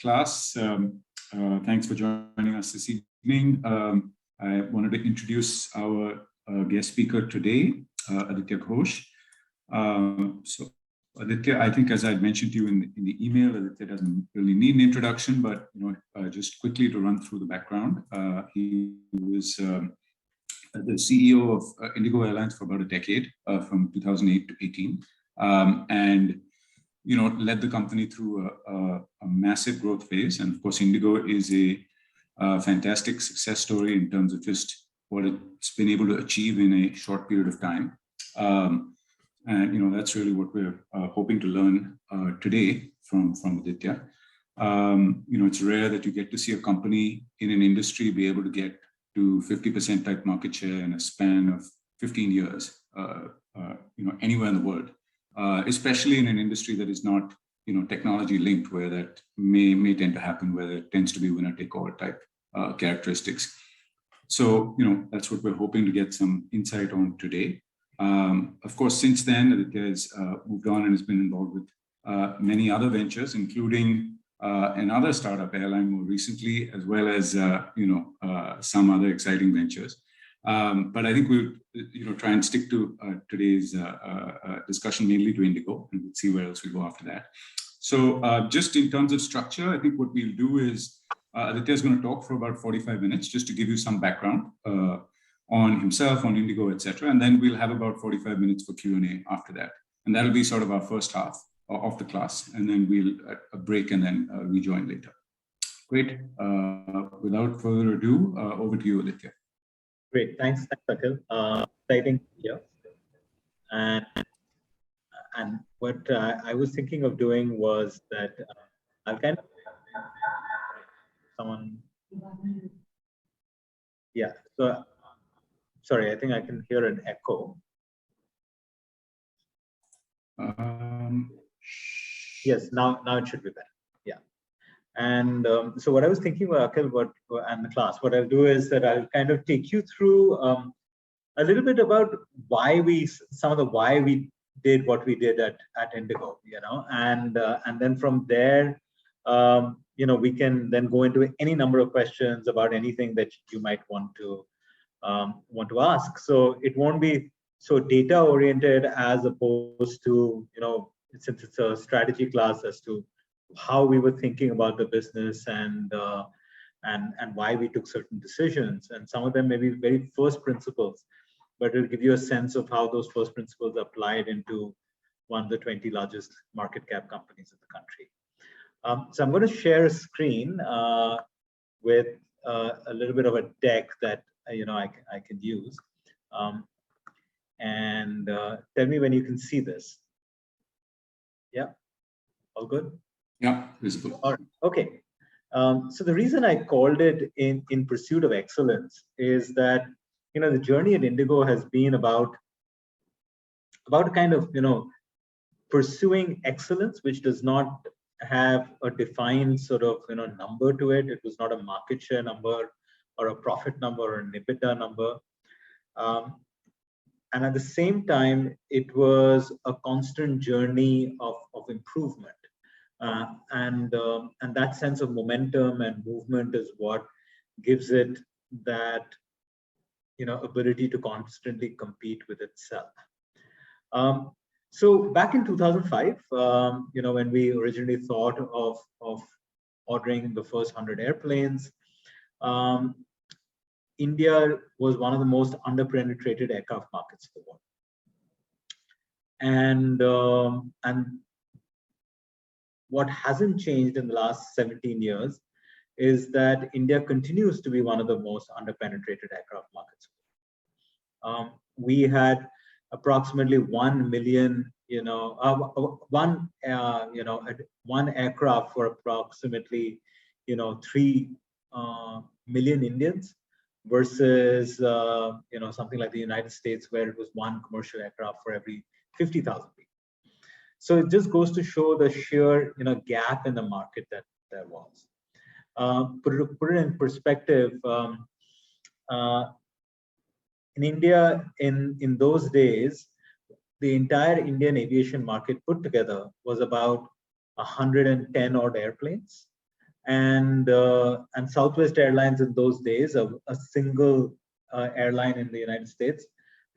class. Thanks for joining us this evening. I wanted to introduce our guest speaker today, Aditya Ghosh. So Aditya, I think as I mentioned to you in the email, Aditya doesn't really need an introduction, but just quickly to run through the background. He was the CEO of IndiGo Airlines for about a decade, from 2008 to 18, and led the company through a massive growth phase. And of course, IndiGo is a fantastic success story in terms of just what it's been able to achieve in a short period of time. And that's really what we're hoping to learn today from Aditya. It's rare that you get to see a company in an industry be able to get to 50% type market share in a span of 15 years, anywhere in the world, especially in an industry that is not, technology linked, where that may tend to happen, where there tends to be winner take all type characteristics. So, that's what we're hoping to get some insight on today. Of course, since then, Aditya has moved on and has been involved with many other ventures, including another startup, Airline, more recently, as well as some other exciting ventures. But I think we'll try and stick to today's discussion mainly to IndiGo, and we'll see where else we go after that. So just in terms of structure, I think what we'll do is Aditya is going to talk for about 45 minutes just to give you some background on himself, on IndiGo, etc. And then we'll have about 45 minutes for Q&A after that. And that'll be sort of our first half of the class, and then we'll break and then rejoin later. Great. Without further ado, over to you, Aditya. Great, thanks, Akhil. Exciting here. And what I was thinking of doing was that I'll kind of So sorry, I think I can hear an echo. Yes, now it should be better. Yeah. And so what I was thinking about, Akhil, and the class, what I'll do is that I'll kind of take you through a little bit about why we did what we did at IndiGo, and then from there, we can then go into any number of questions about anything that you might want to ask. So it won't be so data oriented as opposed to, since it's a strategy class, as to how we were thinking about the business and why we took certain decisions. And some of them may be very first principles, but it'll give you a sense of how those first principles applied into one of the 20 largest market cap companies in the country. So I'm going to share a screen with a little bit of a deck that I can use. And tell me when you can see this. Yeah, all good? Yeah, visible. All right. Okay. So the reason I called it in pursuit of excellence is that the journey at IndiGo has been about kind of pursuing excellence, which does not have a defined sort of number to it. It was not a market share number or a profit number or an EBITDA number. And at the same time, it was a constant journey of improvement. And that sense of momentum and movement is what gives it that ability to constantly compete with itself. So back in 2005, when we originally thought of ordering the first 100 airplanes, India was one of the most underpenetrated aircraft markets in the world. And what hasn't changed in the last 17 years is that India continues to be one of the most underpenetrated aircraft markets. We had approximately 1 million, one aircraft for approximately, 3 million Indians, versus something like the United States, where it was one commercial aircraft for every 50,000 people. So it just goes to show the sheer gap in the market that there was. Put it in perspective, in India in those days, the entire Indian aviation market put together was about 110 odd airplanes, and Southwest Airlines in those days, a single airline in the United States,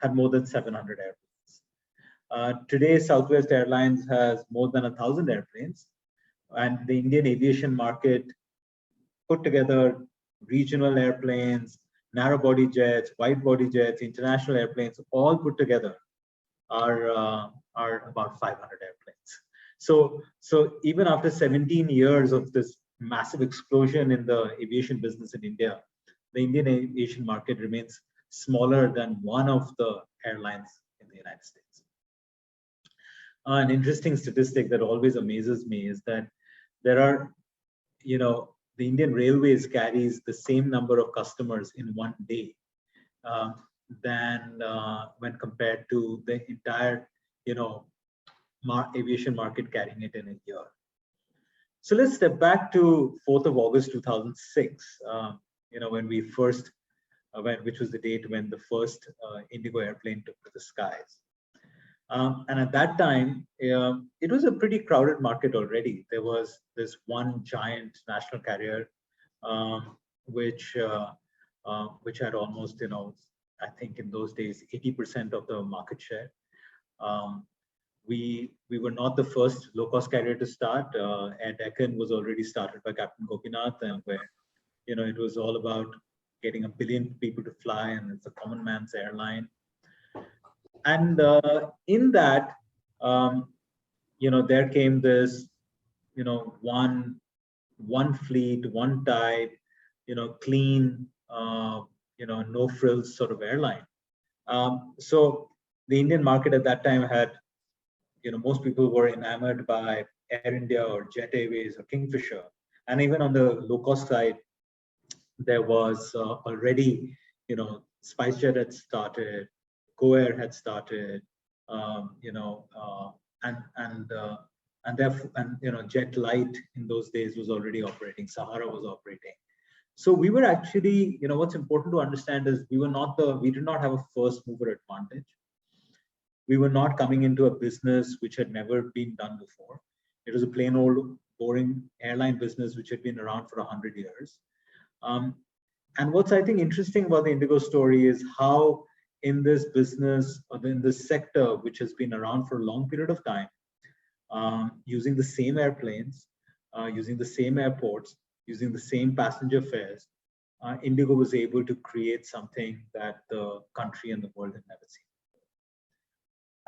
had more than 700 airplanes. Today, Southwest Airlines has more than 1,000 airplanes, and the Indian aviation market put together regional airplanes, narrow body jets, wide body jets, international airplanes, all put together are about 500 airplanes. So even after 17 years of this massive explosion in the aviation business in India, the Indian aviation market remains smaller than one of the airlines in the United States. An interesting statistic that always amazes me is that there are, the Indian Railways carries the same number of customers in one day than when compared to the entire, aviation market carrying it in a year. So let's step back to 4th of August 2006, when we first, which was the date when the first IndiGo airplane took to the skies. And at that time, it was a pretty crowded market already. There was this one giant national carrier, which had almost, I think in those days, 80% of the market share. We were not the first low-cost carrier to start. Air Deccan was already started by Captain Gopinath, and where, it was all about getting 1 billion people to fly, and it's a common man's airline. And in that, there came this, one fleet, one type, clean, no frills sort of airline. So the Indian market at that time had, most people were enamored by Air India or Jet Airways or Kingfisher. And even on the low cost side, there was already, SpiceJet had started, Go Air had started, and Jet Light in those days was already operating. Sahara was operating. So we were actually, what's important to understand is we did not have a first mover advantage. We were not coming into a business which had never been done before. It was a plain old boring airline business which had been around for 100 years. And what's I think interesting about the IndiGo story is how in this business or in this sector, which has been around for a long period of time, using the same airplanes, using the same airports, using the same passenger fares, IndiGo was able to create something that the country and the world had never seen.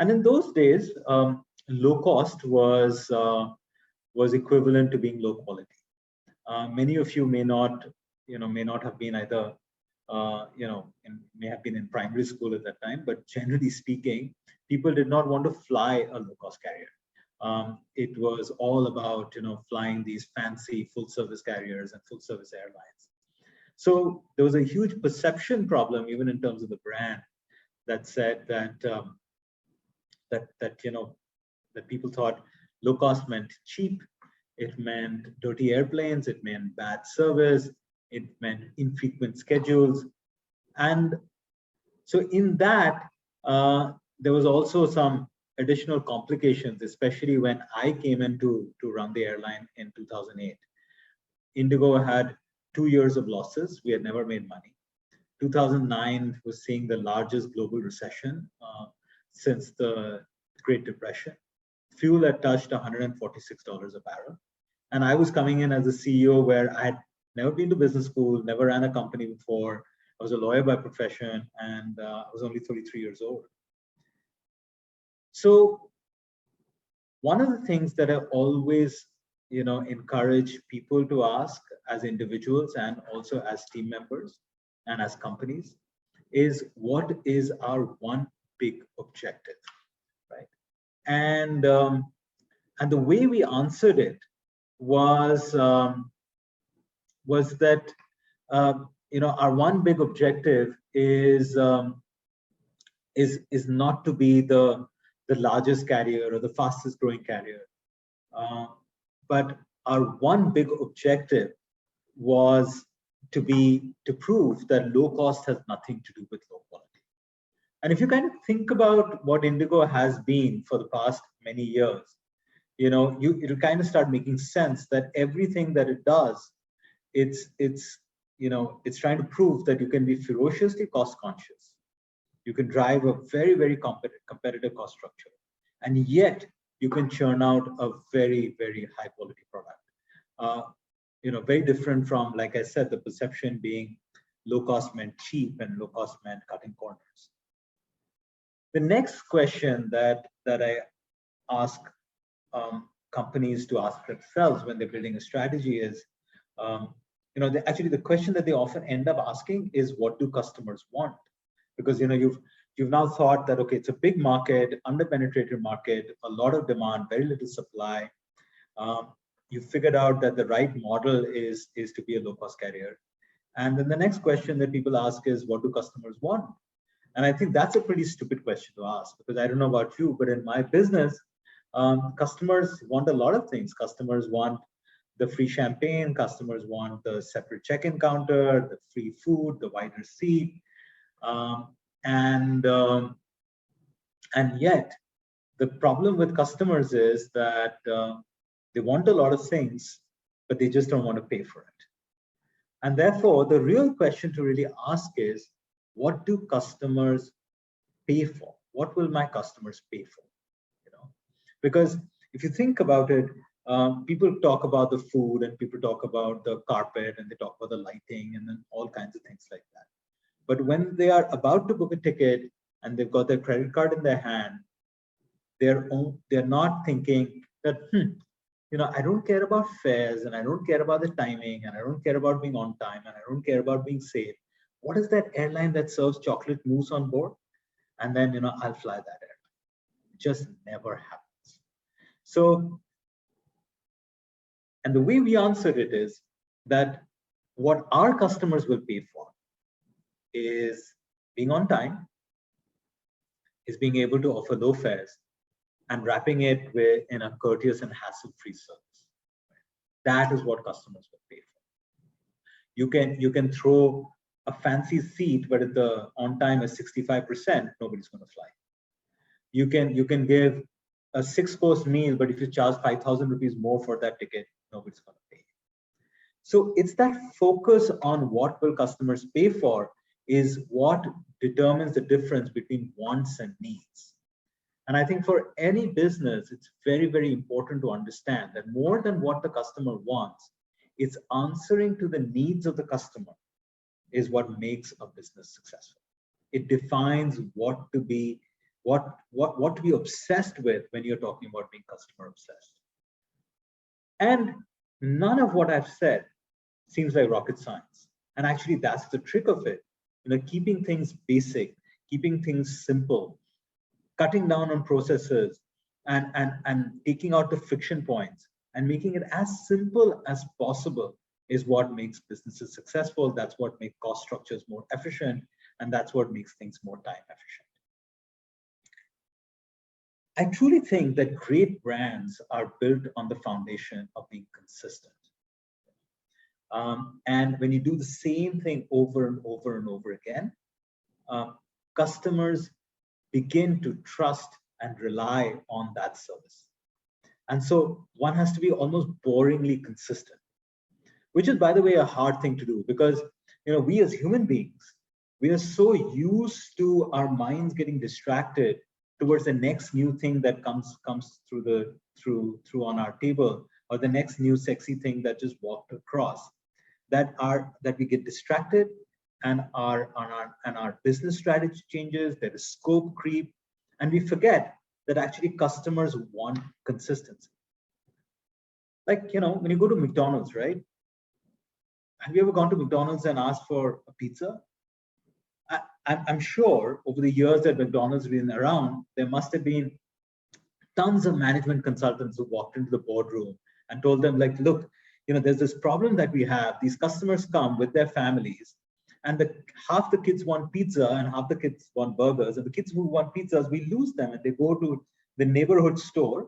And in those days, low cost was equivalent to being low quality. Many of you may not have been either, may have been in primary school at that time, but generally speaking, people did not want to fly a low cost carrier. It was all about, flying these fancy full service carriers and full service airlines. So there was a huge perception problem, even in terms of the brand, that said that that people thought low cost meant cheap, it meant dirty airplanes, it meant bad service, it meant infrequent schedules. And so in that, there was also some additional complications, especially when I came in to run the airline in 2008. IndiGo had 2 years of losses. We had never made money. 2009 was seeing the largest global recession since the Great Depression. Fuel had touched $146 a barrel. And I was coming in as a CEO where I had never been to business school, never ran a company before. I was a lawyer by profession, and I was only 33 years old. So one of the things that I always, encourage people to ask as individuals and also as team members and as companies is, what is our one big objective, right? And the way we answered it was that our one big objective is not to be the largest carrier or the fastest growing carrier, but our one big objective was to prove that low cost has nothing to do with low quality. And if you kind of think about what IndiGo has been for the past many years, it'll kind of start making sense that everything that it does, it's trying to prove that you can be ferociously cost conscious. You can drive a very, very competitive cost structure, and yet you can churn out a very, very high quality product. Very different from, like I said, the perception being low cost meant cheap and low cost meant cutting corners. The next question that I ask companies to ask themselves when they're building a strategy is, actually the question that they often end up asking is, what do customers want? Because you've now thought that, okay, it's a big market, under-penetrated market, a lot of demand, very little supply. You figured out that the right model is to be a low-cost carrier. And then the next question that people ask is, what do customers want? And I think that's a pretty stupid question to ask, because I don't know about you, but in my business, customers want a lot of things. Customers want the free champagne, customers want the separate check-in counter, the free food, the wider seat. And yet, the problem with customers is that they want a lot of things, but they just don't want to pay for it. And therefore, the real question to really ask is, what do customers pay for? What will my customers pay for? Because if you think about it, people talk about the food and people talk about the carpet and they talk about the lighting and then all kinds of things like that. But when they are about to book a ticket and they've got their credit card in their hand, they're not thinking that, I don't care about fares and I don't care about the timing and I don't care about being on time and I don't care about being safe. What is that airline that serves chocolate mousse on board? And then, I'll fly that airline. It just never happens. So, and the way we answered it is that what our customers will pay for is being on time, is being able to offer low fares, and wrapping it in a courteous and hassle-free service. That is what customers will pay for. You can throw a fancy seat, but if the on time is 65%, nobody's going to fly. You can give a 6-course meal, but if you charge 5,000 rupees more for that ticket, nobody's going to pay. So it's that focus on what will customers pay for is what determines the difference between wants and needs. And I think for any business, it's very, very important to understand that more than what the customer wants, it's answering to the needs of the customer is what makes a business successful. It defines what to be obsessed with when you're talking about being customer obsessed. And none of what I've said seems like rocket science. And actually, that's the trick of it. Keeping things basic, keeping things simple, cutting down on processes, and taking out the friction points and making it as simple as possible is what makes businesses successful. That's what makes cost structures more efficient, and that's what makes things more time efficient. I truly think that great brands are built on the foundation of being consistent. And when you do the same thing over and over and over again, customers begin to trust and rely on that service. And so one has to be almost boringly consistent, which is, by the way, a hard thing to do because we as human beings, we are so used to our minds getting distracted towards the next new thing that comes through on our table, or the next new sexy thing that just walked across, that we get distracted, and our business strategy changes. There is scope creep, and we forget that actually customers want consistency. Like when you go to McDonald's, right? Have you ever gone to McDonald's and asked for a pizza? I'm sure over the years that McDonald's has been around, there must have been tons of management consultants who walked into the boardroom and told them, like, look, there's this problem that we have. These customers come with their families, and half the kids want pizza and half the kids want burgers. And the kids who want pizzas, we lose them, and they go to the neighborhood store,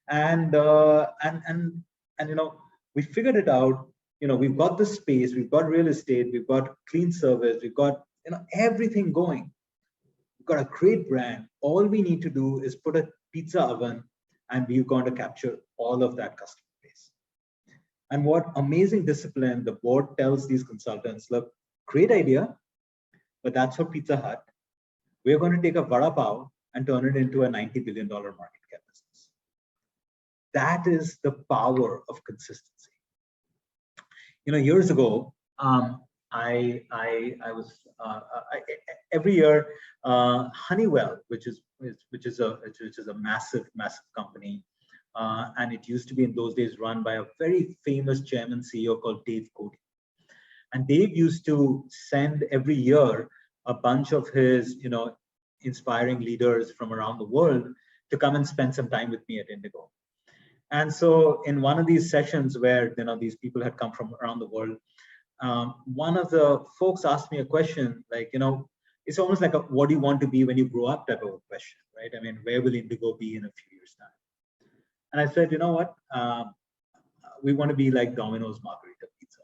and we figured it out. We've got the space, we've got real estate, we've got clean service, we've got everything going. We've got a great brand. All we need to do is put a pizza oven and we're going to capture all of that customer base. And what amazing discipline the board tells these consultants, look, great idea, but that's for Pizza Hut. We're going to take a vada pav and turn it into a $90 billion market cap business. That is the power of consistency. Years ago, every year, Honeywell, which is a massive company, and it used to be in those days run by a very famous chairman CEO called Dave Cote. And Dave used to send every year a bunch of his, inspiring leaders from around the world to come and spend some time with me at IndiGo. And so in one of these sessions where, these people had come from around the world, one of the folks asked me a question like, it's almost like a, what do you want to be when you grow up type of a question, right? I mean, where will IndiGo be in a few years' time? And I said, you know what? We want to be like Domino's Margarita Pizza.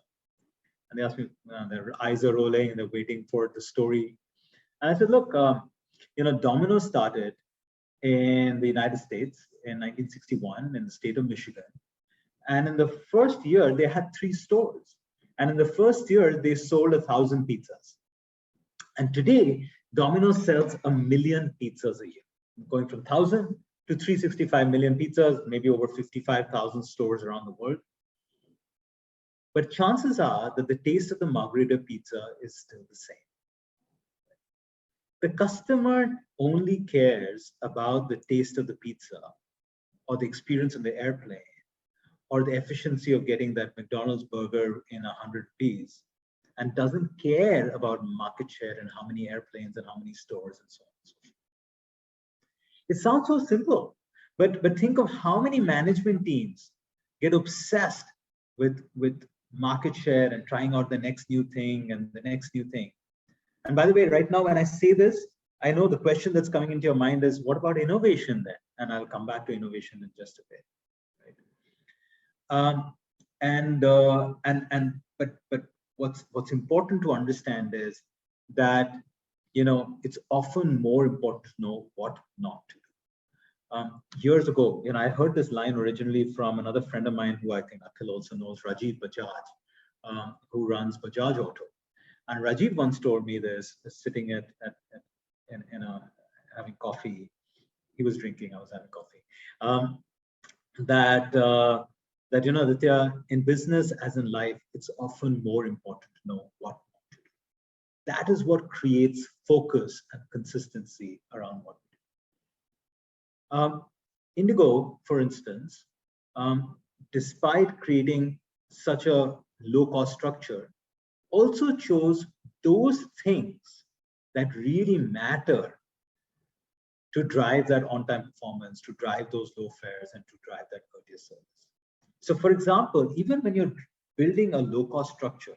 And they asked me, their eyes are rolling and they're waiting for the story. And I said, look, Domino's started in the United States in 1961 in the state of Michigan. And in the first year, they had 3 stores. And in the first year, they sold 1,000 pizzas. And today, Domino's sells 1 million pizzas a year, going from 1,000 to 365 million pizzas, maybe over 55,000 stores around the world. But chances are that the taste of the margarita pizza is still the same. The customer only cares about the taste of the pizza or the experience on the airplane or the efficiency of getting that McDonald's burger in 100 rupees and doesn't care about market share and how many airplanes and how many stores and so on and so forth. It sounds so simple, but think of how many management teams get obsessed with market share and trying out the next new thing and the next new thing. And by the way, right now, when I say this, I know the question that's coming into your mind is, what about innovation then? And I'll come back to innovation in just a bit. Right? But what's important to understand is that, it's often more important to know what not to do. Years ago, I heard this line originally from another friend of mine who I think Akhil also knows, Rajiv Bajaj, who runs Bajaj Auto. And Rajiv once told me this, sitting having coffee. He was drinking, I was having coffee. That Aditya, in business as in life, it's often more important to know what not to do. That is what creates focus and consistency around what we do. IndiGo, for instance, despite creating such a low-cost structure, also chose those things that really matter to drive that on-time performance, to drive those low fares, and to drive that courteous service. So for example, even when you're building a low-cost structure,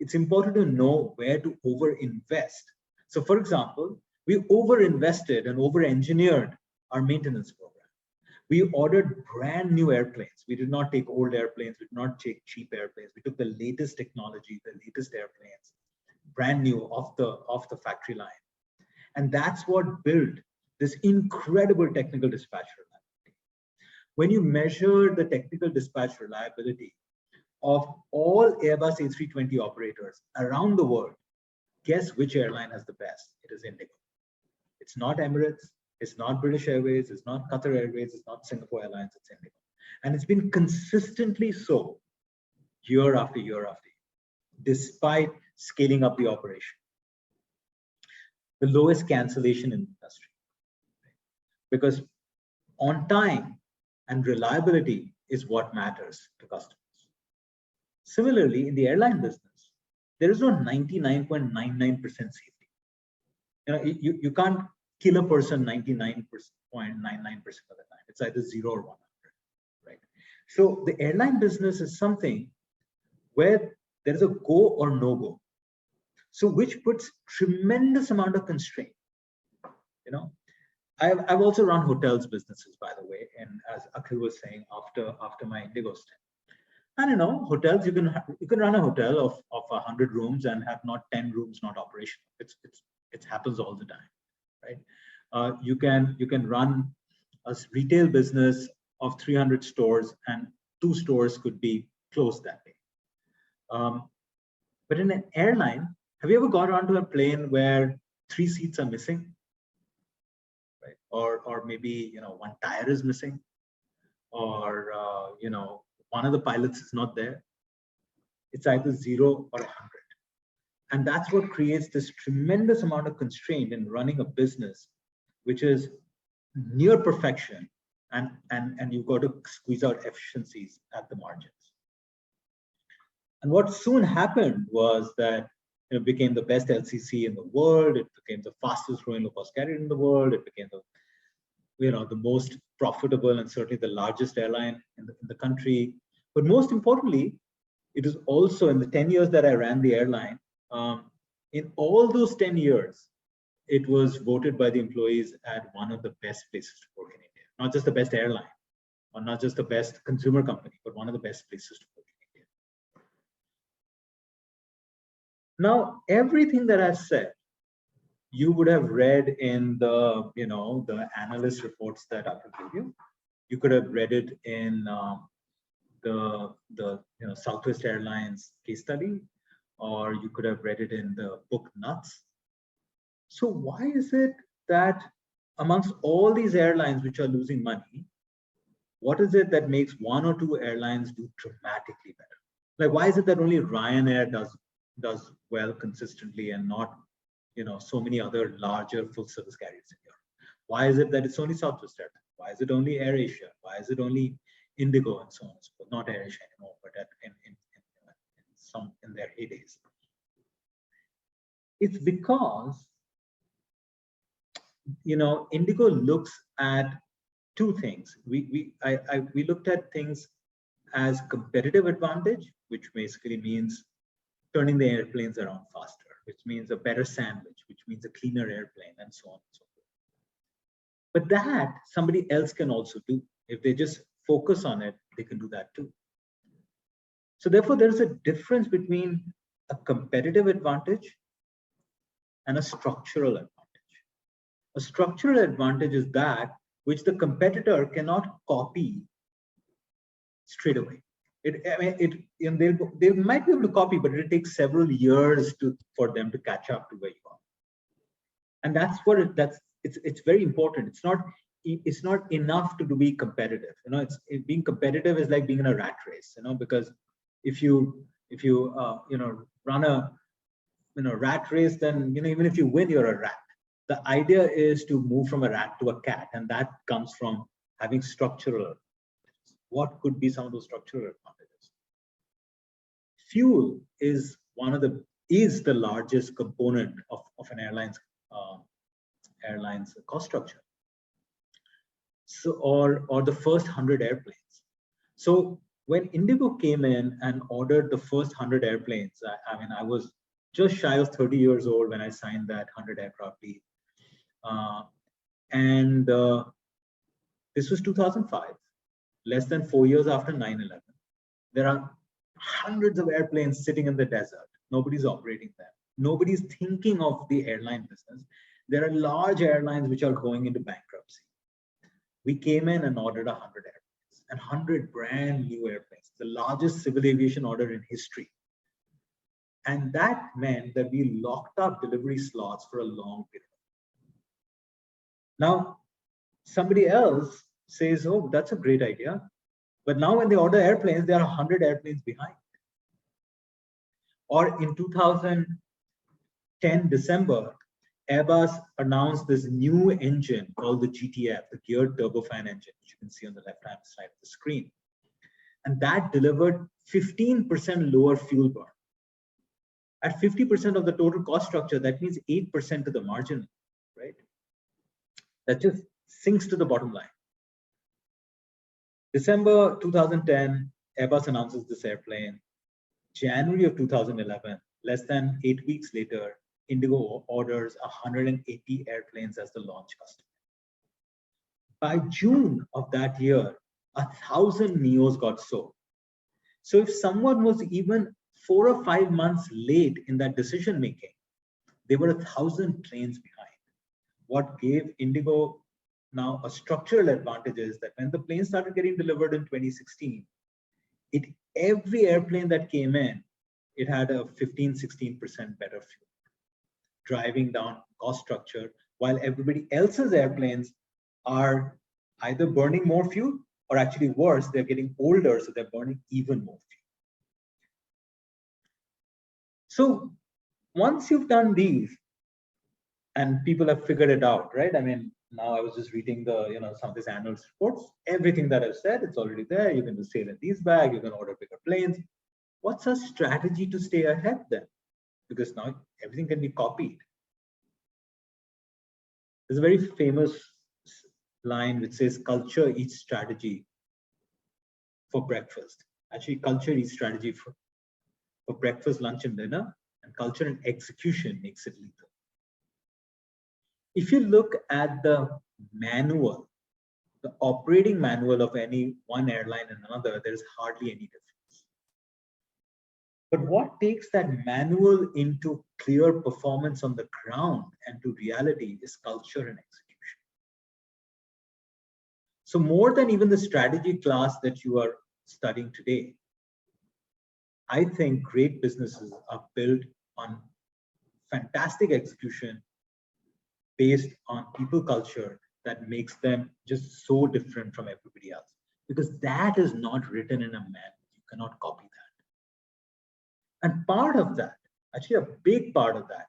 it's important to know where to over-invest. So for example, we over-invested and over-engineered our maintenance program. We ordered brand new airplanes. We did not take old airplanes. We did not take cheap airplanes. We took the latest technology, the latest airplanes, brand new off the factory line. And that's what built this incredible technical dispatch reliability. When you measure the technical dispatch reliability of all Airbus A320 operators around the world, guess which airline has the best? It is IndiGo. It's not Emirates. It's not British Airways, it's not Qatar Airways, it's not Singapore Airlines, it's IndiGo. And it's been consistently so year after year after year, despite scaling up the operation. The lowest cancellation in the industry. Because on time and reliability is what matters to customers. Similarly, in the airline business, there is no 99.99% safety. You can't kill a person 99.99% of the time. It's either 0 or 100, right? So the airline business is something where there is a go or no go. So which puts tremendous amount of constraint. I've also run hotels businesses, by the way, and as Akhil was saying, after my IndiGo stint. And hotels, you can run a hotel of 100 rooms and have not 10 rooms not operational. It happens all the time. Right? You can run a retail business of 300 stores, and 2 stores could be closed that day. But in an airline, have you ever got onto a plane where 3 seats are missing, right? Or maybe, you know, 1 tire is missing, or you know, one of the pilots is not there? It's either 0 or 100. And that's what creates this tremendous amount of constraint in running a business, which is near perfection, and you've got to squeeze out efficiencies at the margins. And what soon happened was that it became the best LCC in the world. It became the fastest growing low-cost carrier in the world. It became the, you know, the most profitable and certainly the largest airline in the country. But most importantly, it is also, in the 10 years that I ran the airline, in all those 10 years, it was voted by the employees as one of the best places to work in India. Not just the best airline, or not just the best consumer company, but one of the best places to work in India. Now, everything that I've said, you would have read in the, you know, the analyst reports that I could give you. You could have read it in the you know, Southwest Airlines case study, or you could have read it in the book Nuts. So why is it that amongst all these airlines which are losing money, what is it that makes 1 or 2 airlines do dramatically better? Like, why is it that only Ryanair does well consistently and not, you know, so many other larger full service carriers in Europe? Why is it that it's only Southwest Airlines? Why is it only AirAsia? Why is it only IndiGo and so on and so forth? Not AirAsia anymore, but in their heydays. It's because, you know, IndiGo looks at 2 things. We looked at things as competitive advantage, which basically means turning the airplanes around faster, which means a better sandwich, which means a cleaner airplane, and so on and so forth. But that somebody else can also do. If they just focus on it, they can do that too. So therefore, there's a difference between a competitive advantage and a structural advantage. A structural advantage is that which the competitor cannot copy straight away. They might be able to copy, but it takes several years for them to catch up to where you are. And that's what it's very important. It's not enough to be competitive. You know, being competitive is like being in a rat race. You know, because if you run a rat race, then, you know, even if you win, you're a rat. The idea is to move from a rat to a cat, and that comes from having structural advantages. What could be some of those structural advantages? Fuel is the largest component of an airline's cost structure. So, or the first 100 airplanes. So when IndiGo came in and ordered the first 100 airplanes, I mean, I was just shy of 30 years old when I signed that 100 aircraft deal. This was 2005, less than 4 years after 9/11. There are hundreds of airplanes sitting in the desert. Nobody's operating them. Nobody's thinking of the airline business. There are large airlines which are going into bankruptcy. We came in and ordered 100 airplanes, and 100 brand new airplanes, the largest civil aviation order in history. And that meant that we locked up delivery slots for a long period. Now, somebody else says, oh, that's a great idea. But now when they order airplanes, there are 100 airplanes behind. Or in 2010 December, Airbus announced this new engine called the GTF, the geared turbofan engine, which you can see on the left-hand side of the screen. And that delivered 15% lower fuel burn. At 50% of the total cost structure, that means 8% to the margin, right? That just sinks to the bottom line. December 2010, Airbus announces this airplane. January of 2011, less than 8 weeks later, IndiGo orders 180 airplanes as the launch customer. By June of that year, 1,000 Neos got sold. So if someone was even 4 or 5 months late in that decision making, they were 1,000 planes behind. What gave IndiGo now a structural advantage is that when the planes started getting delivered in 2016, every airplane that came in, it had a 15-16% better fuel, driving down cost structure, while everybody else's airplanes are either burning more fuel or actually worse, they're getting older, so they're burning even more fuel. So once you've done these, and people have figured it out, right? I mean, now I was just reading some of these annual reports. Everything that I've said, it's already there. You can do sale and lease back. You can order bigger planes. What's our strategy to stay ahead then? Because now everything can be copied. There's a very famous line which says, culture eats strategy for breakfast. Actually, culture eats strategy for breakfast, lunch, and dinner, and culture and execution makes it lethal. If you look at the manual, the operating manual of any one airline and another, there is hardly any difference. But what takes that manual into clear performance on the ground and to reality is culture and execution. So more than even the strategy class that you are studying today, I think great businesses are built on fantastic execution based on people culture that makes them just so different from everybody else. Because that is not written in a manual. You cannot copy that. And part of that, actually a big part of that,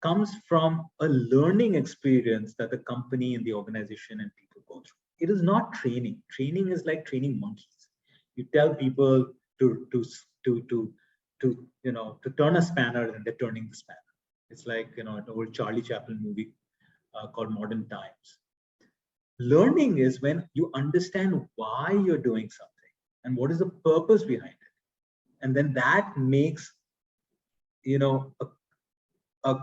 comes from a learning experience that the company and the organization and people go through. It is not training. Training is like training monkeys. You tell people to turn a spanner, and they're turning the spanner. It's like an old Charlie Chaplin movie called Modern Times. Learning is when you understand why you're doing something and what is the purpose behind it, and then that makes a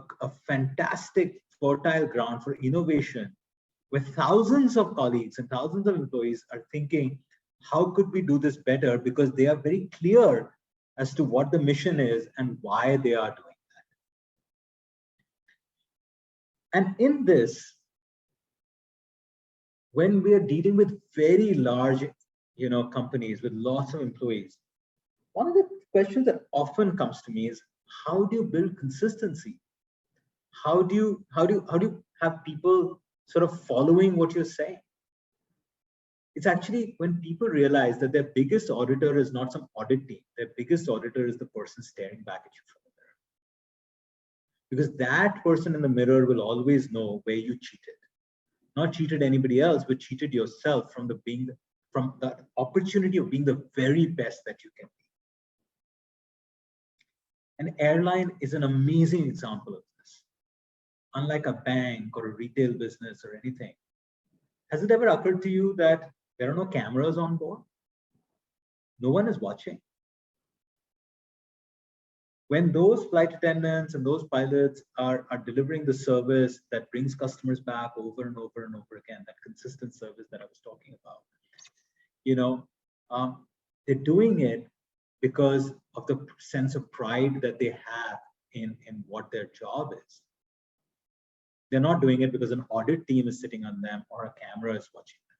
fantastic fertile ground for innovation, where thousands of colleagues and thousands of employees are thinking, how could we do this better? Because they are very clear as to what the mission is and why they are doing that. And in this, when we are dealing with very large companies with lots of employees, one of the questions that often comes to me is, how do you build consistency? How do you have people sort of following what you're saying? It's actually when people realize that their biggest auditor is not some audit team. Their biggest auditor is the person staring back at you from the mirror. Because that person in the mirror will always know where you cheated. Not cheated anybody else, but cheated yourself from the opportunity of being the very best that you can be. An airline is an amazing example of this. Unlike a bank or a retail business or anything, has it ever occurred to you that there are no cameras on board? No one is watching. When those flight attendants and those pilots are delivering the service that brings customers back over and over and over again, that consistent service that I was talking about, they're doing it because of the sense of pride that they have in what their job is. They're not doing it because an audit team is sitting on them or a camera is watching them.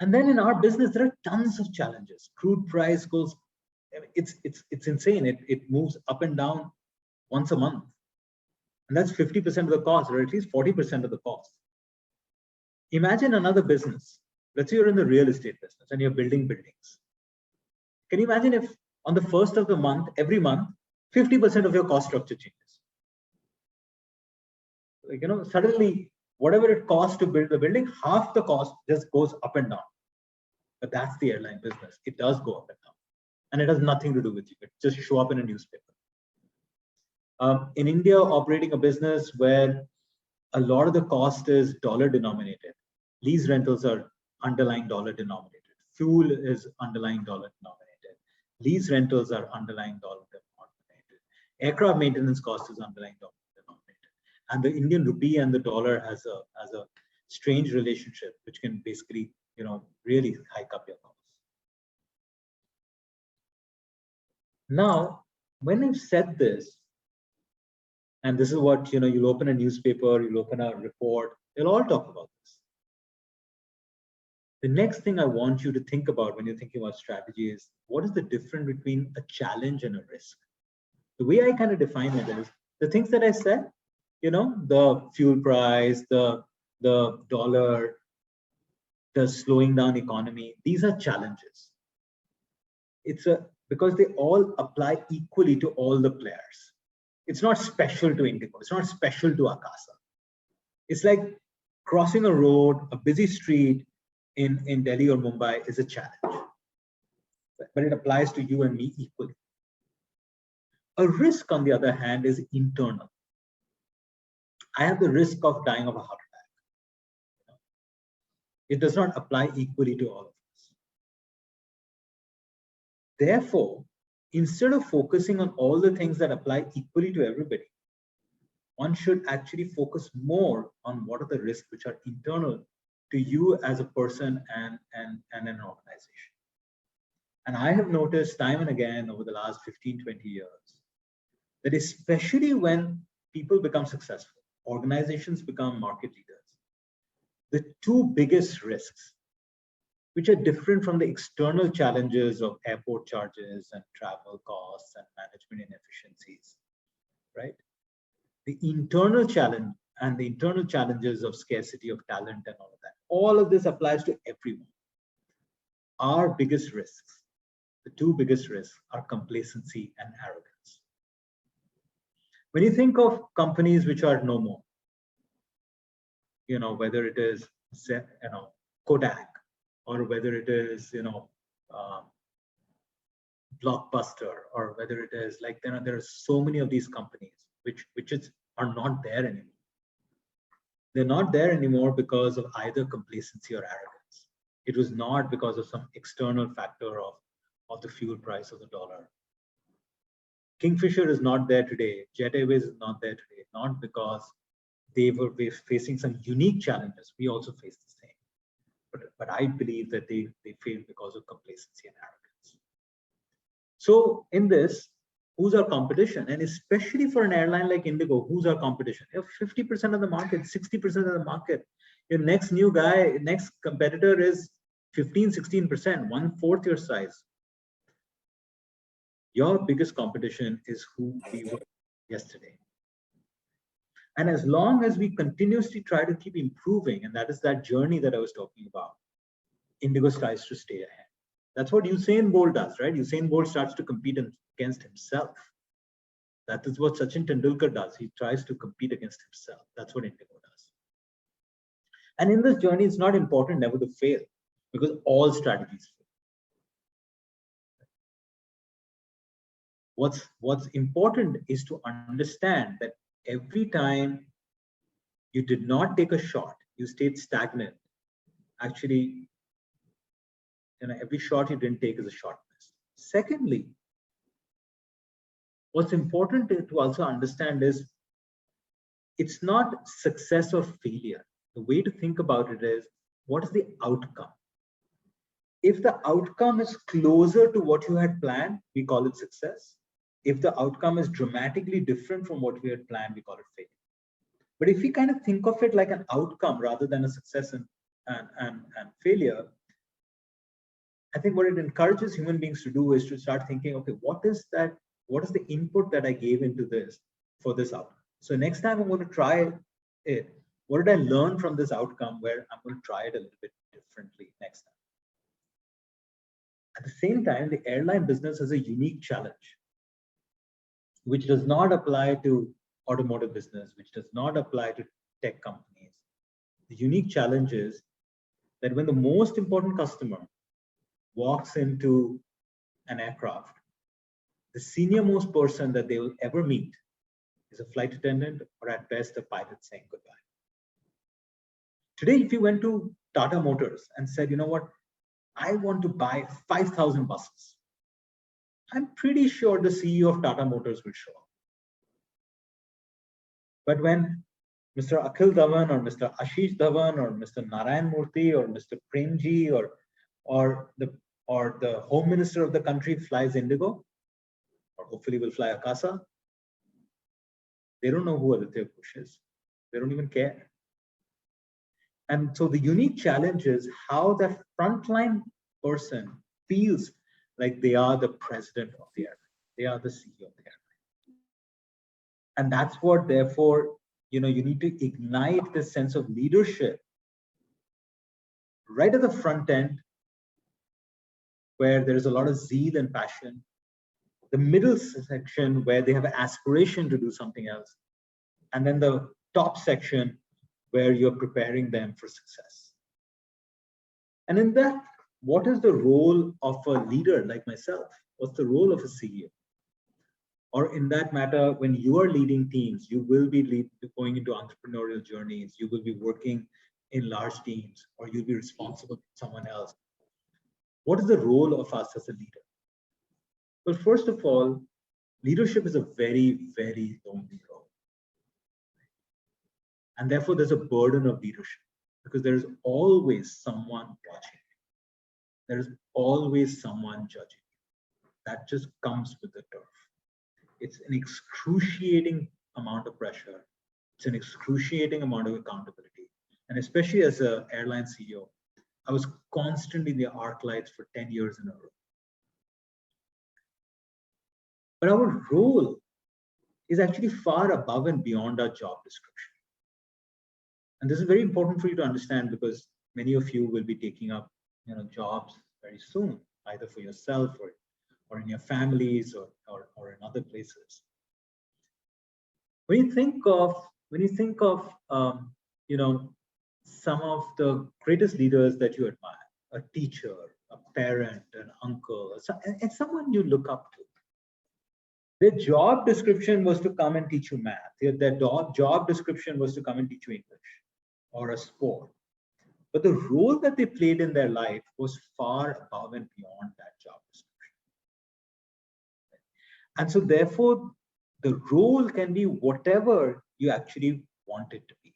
And then in our business, there are tons of challenges. Crude price goes, it's insane. It moves up and down once a month. And that's 50% of the cost, or at least 40% of the cost. Imagine another business. Let's say you're in the real estate business and you're building buildings. Can you imagine if on the first of the month, every month, 50% of your cost structure changes? Suddenly, whatever it costs to build the building, half the cost just goes up and down. But that's the airline business. It does go up and down. And it has nothing to do with you. It just show up in a newspaper. In India, operating a business where a lot of the cost is dollar denominated. Lease rentals are underlying dollar denominated. Fuel is underlying dollar denominated. Lease rentals are underlying dollar denominated. Aircraft maintenance cost is underlying dollar denominated. And the Indian rupee and the dollar has a strange relationship, which can basically, really hike up your costs. Now, when I've said this, And this is what, you'll open a newspaper, you'll open a report, they'll all talk about this. The next thing I want you to think about when you're thinking about strategy is, what is the difference between a challenge and a risk? The way I kind of define it is the things that I said, the fuel price, the dollar, the slowing down economy, these are challenges. Because they all apply equally to all the players. It's not special to IndiGo. It's not special to Akasa. It's like crossing a road, a busy street in Delhi or Mumbai is a challenge, but it applies to you and me equally. A risk, on the other hand, is internal. I have the risk of dying of a heart attack. It does not apply equally to all of us. Therefore, instead of focusing on all the things that apply equally to everybody, one should actually focus more on what are the risks which are internal to you as a person and an organization. And I have noticed time and again over the last 15, 20 years, that especially when people become successful, organizations become market leaders, the two biggest risks, which are different from the external challenges of airport charges and travel costs and management inefficiencies, right? The internal challenge and the internal challenges of scarcity of talent and all of that. All of this applies to everyone. Our biggest risks, the two biggest risks, are complacency and arrogance. When you think of companies which are no more, whether it is, Kodak, or whether it is, Blockbuster, or whether it is like, there are so many of these companies which are not there anymore. They're not there anymore because of either complacency or arrogance. It was not because of some external factor of the fuel price of the dollar. Kingfisher is not there today. Jet Airways is not there today, not because they were facing some unique challenges. We also face the same. But I believe that they failed because of complacency and arrogance. So in this, who's our competition? And especially for an airline like IndiGo, who's our competition? You have 50% of the market, 60% of the market. Your next new guy, next competitor is 15, 16%, 1/4 your size. Your biggest competition is who we were yesterday. And as long as we continuously try to keep improving, and that is that journey that I was talking about, IndiGo tries to stay ahead. That's what Usain Bolt does, right? Usain Bolt starts to compete against himself. That is what Sachin Tendulkar does. He tries to compete against himself. That's what IndiGo does. And in this journey, it's not important never to fail, because all strategies fail. What's important is to understand that every time you did not take a shot, you stayed stagnant. Actually, every shot you didn't take is a shot miss. Secondly, what's important to also understand is it's not success or failure. The way to think about it is, what is the outcome? If the outcome is closer to what you had planned, we call it success. If the outcome is dramatically different from what we had planned, we call it failure. But if we kind of think of it like an outcome rather than a success and failure, I think what it encourages human beings to do is to start thinking, okay, what is the input that I gave into this for this outcome? So next time I'm going to try it, what did I learn from this outcome where I'm going to try it a little bit differently next time? At the same time, the airline business has a unique challenge, which does not apply to automotive business, which does not apply to tech companies. The unique challenge is that when the most important customer walks into an aircraft, the senior most person that they will ever meet is a flight attendant, or at best a pilot saying goodbye. Today, if you went to Tata Motors and said, you know what, I want to buy 5,000 buses, I'm pretty sure the CEO of Tata Motors will show up. But when Mr. Akhil Dhawan or Mr. Ashish Dhawan or Mr. Narayan Murthy or Mr. Premji or the Home Minister of the country flies IndiGo, or hopefully will fly Akasa, They don't know who Aditya Ghosh is. They don't even care. And so the unique challenge is how that frontline person feels like they are the president of the airline. They are the CEO of the airline. And that's what, therefore, you need to ignite this sense of leadership right at the front end, where there is a lot of zeal and passion. The middle section, where they have an aspiration to do something else. And then the top section, where you're preparing them for success. And in that, what is the role of a leader like myself? What's the role of a CEO? Or in that matter, when you are leading teams, you will be going into entrepreneurial journeys, you will be working in large teams, or you'll be responsible for someone else. What is the role of us as a leader? Well, first of all, leadership is a very, very lonely role. And therefore, there's a burden of leadership because there is always someone watching. There is always someone judging. That just comes with the turf. It's an excruciating amount of pressure. It's an excruciating amount of accountability. And especially as an airline CEO, I was constantly in the arc lights for 10 years in a row. But our role is actually far above and beyond our job description. And this is very important for you to understand because many of you will be taking up jobs very soon, either for yourself or in your families or in other places. When you think of some of the greatest leaders that you admire, a teacher, a parent, an uncle, and someone you look up to, their job description was to come and teach you math. Their job description was to come and teach you English or a sport. But the role that they played in their life was far above and beyond that job description. And so therefore, the role can be whatever you actually want it to be.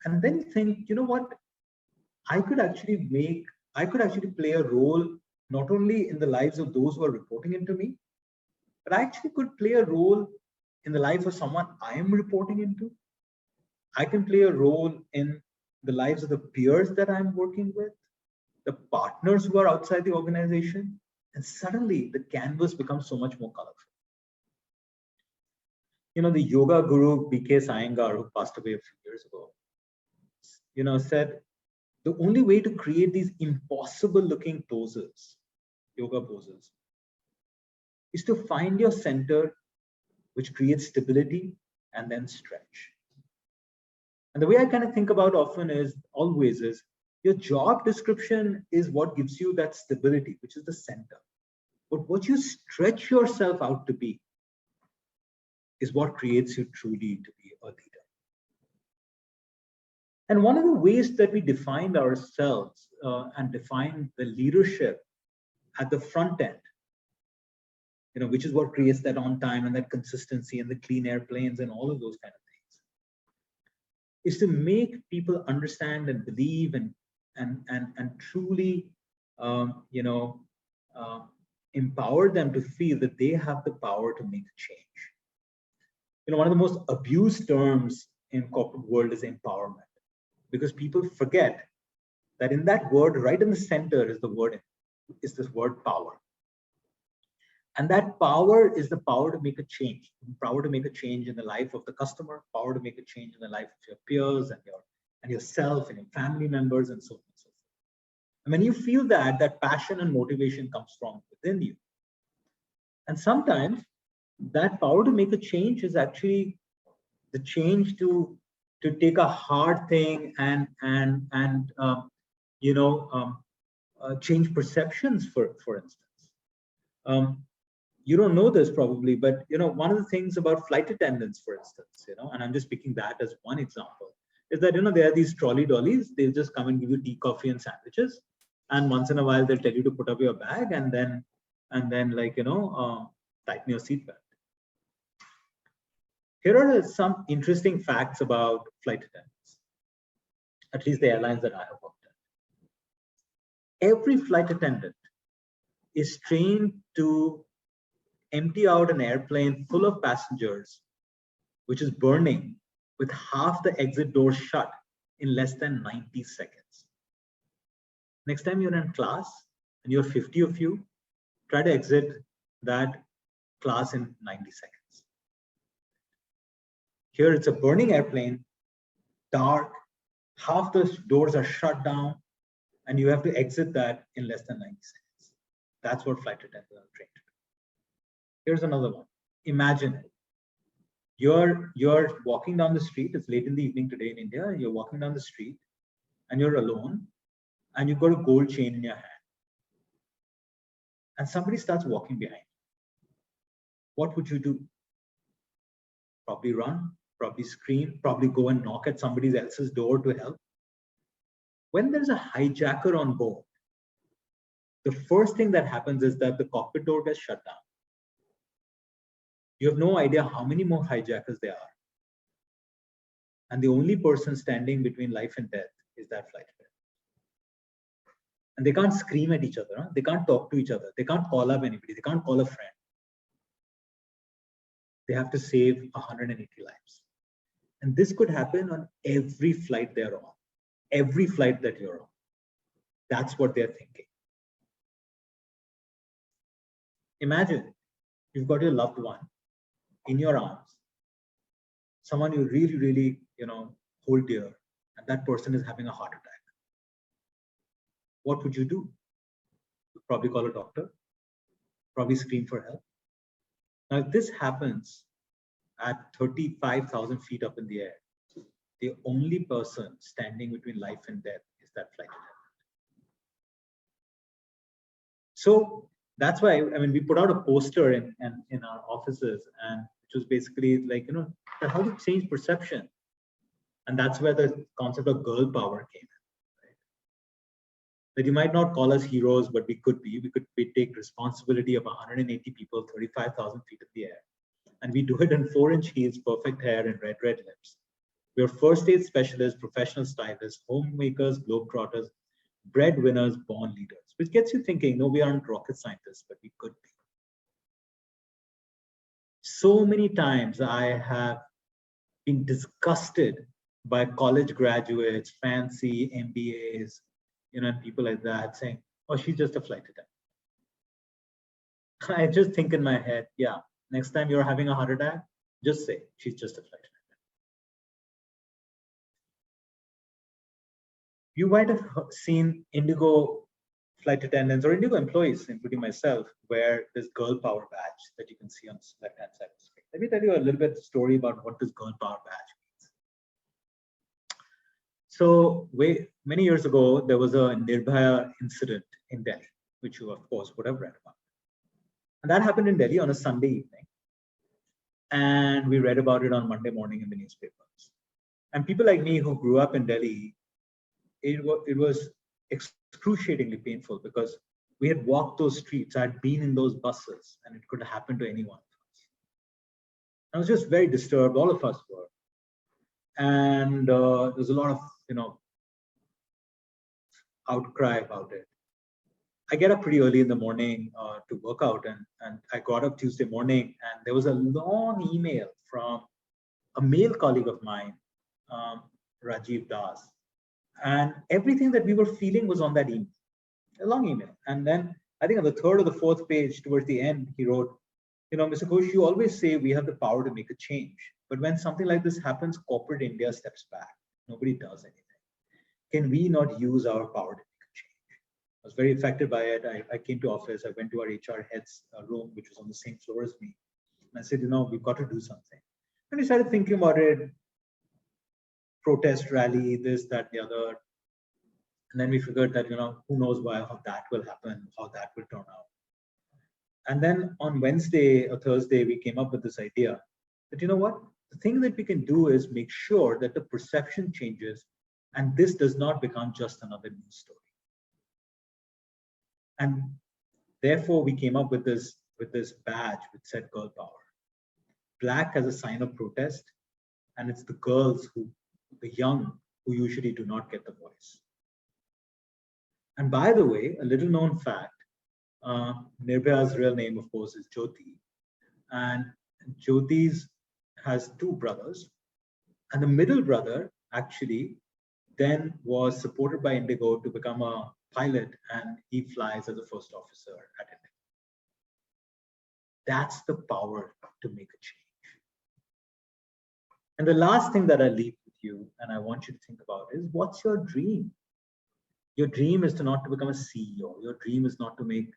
And then you think, you know what? I could actually play a role not only in the lives of those who are reporting into me, but I actually could play a role in the life of someone I am reporting into. I can play a role in the lives of the peers that I'm working with, the partners who are outside the organization, and suddenly the canvas becomes so much more colorful. The yoga guru B.K. Iyengar, who passed away a few years ago, said the only way to create these impossible looking poses, yoga poses, is to find your center, which creates stability and then stretch. And the way I kind of think about always is your job description is what gives you that stability, which is the center. But what you stretch yourself out to be is what creates you truly to be a leader. And one of the ways that we defined ourselves and define the leadership at the front end, which is what creates that on time and that consistency and the clean airplanes and all of those kind of things, is to make people understand and believe and truly, empower them to feel that they have the power to make a change. One of the most abused terms in corporate world is empowerment, because people forget that in that word, right in the center is this word power. And that power is the power to make a change, power to make a change in the life of the customer, power to make a change in the life of your peers and yourself and your family members and so on and so forth. And when you feel that passion and motivation comes from within you. And sometimes that power to make a change is actually the change to take a hard thing and change perceptions, for instance. You don't know this probably, but one of the things about flight attendants, for instance, and I'm just picking that as one example, is that there are these trolley dollies. They'll just come and give you tea, coffee, and sandwiches, and once in a while they'll tell you to put up your bag and then tighten your seatbelt. Here are some interesting facts about flight attendants, at least the airlines that I have worked at. Every flight attendant is trained to empty out an airplane full of passengers, which is burning, with half the exit doors shut in less than 90 seconds. Next time you're in class and you're 50 of you, try to exit that class in 90 seconds. Here it's a burning airplane, dark, half the doors are shut down, and you have to exit that in less than 90 seconds. That's what flight attendants are trained to do. Here's another one. Imagine it. You're walking down the street. It's late in the evening today in India. You're walking down the street and you're alone and you've got a gold chain in your hand. And somebody starts walking behind. What would you do? Probably run, probably scream, probably go and knock at somebody else's door to help. When there's a hijacker on board, the first thing that happens is that the cockpit door gets shut down. You have no idea how many more hijackers there are. And the only person standing between life and death is that flight attendant. And they can't scream at each other. Huh? They can't talk to each other. They can't call up anybody. They can't call a friend. They have to save 180 lives. And this could happen on every flight they're on. Every flight that you're on. That's what they're thinking. Imagine you've got your loved one in your arms, someone you really, really, hold dear, and that person is having a heart attack. What would you do? You'd probably call a doctor, probably scream for help. Now, if this happens at 35,000 feet up in the air, the only person standing between life and death is that flight attendant. So that's why, we put out a poster in our offices, and which was basically like, how to change perception. And that's where the concept of girl power came in. Right? That you might not call us heroes, but we could be. We take responsibility of 180 people, 35,000 feet in the air. And we do it in 4-inch heels, perfect hair, and red lips. We're first aid specialists, professional stylists, homemakers, globetrotters, breadwinners, born leaders, which gets you thinking, no, we aren't rocket scientists, but we could be. So many times I have been disgusted by college graduates, fancy MBAs, and people like that saying, oh, she's just a flight attendant. I just think in my head, yeah, next time you're having a heart attack, just say, she's just a flight attendant. You might have seen IndiGo flight attendants or IndiGo employees, including myself, wear this girl power badge that you can see on the left-hand side of the screen. Let me tell you a little bit of story about what this girl power badge means. So many years ago, there was a Nirbhaya incident in Delhi, which you, of course, would have read about. And that happened in Delhi on a Sunday evening. And we read about it on Monday morning in the newspapers. And people like me who grew up in Delhi, it was excruciatingly painful because we had walked those streets. I had been in those buses, and it could have happened to any one of us. I was just very disturbed. All of us were. And there's a lot of, outcry about it. I get up pretty early in the morning to work out, and I got up Tuesday morning, and there was a long email from a male colleague of mine, Rajiv Das. And everything that we were feeling was on that email, a long email. And then I think on the third or the fourth page towards the end, he wrote, Mr. Ghosh, you always say we have the power to make a change. But when something like this happens, corporate India steps back. Nobody does anything. Can we not use our power to make a change? I was very affected by it. I came to office. I went to our HR head's room, which was on the same floor as me. And I said, we've got to do something. And we started thinking about it. Protest rally, this, that, the other. And then we figured that, who knows how that will happen, how that will turn out. And then on Wednesday or Thursday, we came up with this idea that, the thing that we can do is make sure that the perception changes and this does not become just another news story. And therefore, we came up with this badge which said girl power. Black as a sign of protest, and it's the girls the young who usually do not get the voice. And by the way, a little known fact, Nirbhaya's real name, of course, is Jyoti. and Jyoti's has two brothers, and the middle brother actually then was supported by IndiGo to become a pilot, and he flies as a first officer at IndiGo. That's the power to make a change. And the last thing that I leave with you, and I want you to think about, is what's your dream? Your dream is to not to become a CEO. Your dream is not to make,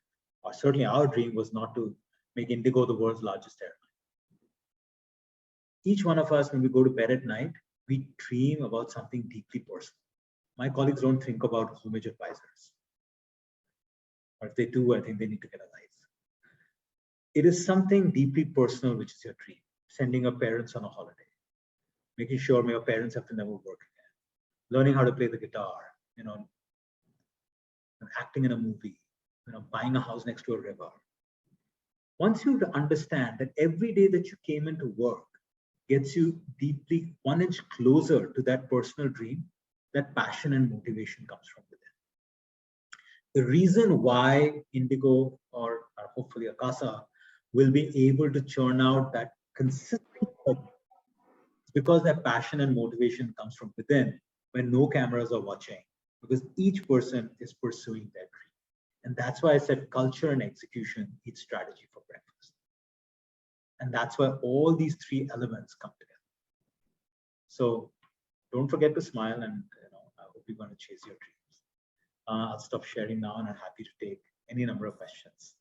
or certainly our dream was not to make IndiGo the world's largest airline. Each one of us, when we go to bed at night, we dream about something deeply personal. My colleagues don't think about homage advisors. Or if they do, I think they need to get a life. It is something deeply personal, which is your dream. Sending your parents on a holiday, making sure your parents have to never work again, learning how to play the guitar, acting in a movie, buying a house next to a river. Once you understand that every day that you came into work gets you deeply 1 inch closer to that personal dream, that passion and motivation comes from within. The reason why IndiGo or hopefully Akasa will be able to churn out that consistent is because that passion and motivation comes from within when no cameras are watching, because each person is pursuing their dream. And that's why I said culture and execution eat strategy for breakfast. And that's why all these three elements come together. So don't forget to smile, and I hope you're going to chase your dreams. I'll stop sharing now, and I'm happy to take any number of questions.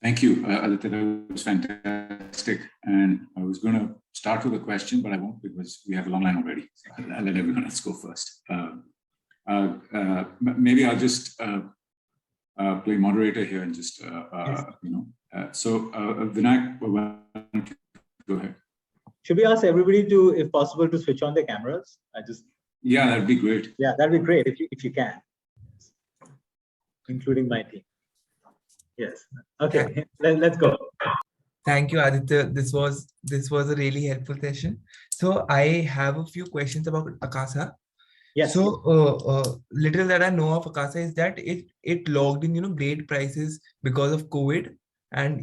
Thank you, Aditya. That was fantastic. And I was going to start with a question, but I won't because we have a long line already. I'll let everyone else go first. Maybe I'll just play moderator here and just, Yes. So Vinayak, go ahead. Should we ask everybody to, if possible, to switch on their cameras? Yeah, that'd be great. Yeah, that'd be great if you can, including my team. Yes. Okay. Let's go. Thank you, Aditya. This was a really helpful session. So I have a few questions about Akasa. Yes. So little that I know of Akasa is that it logged in great prices because of COVID, and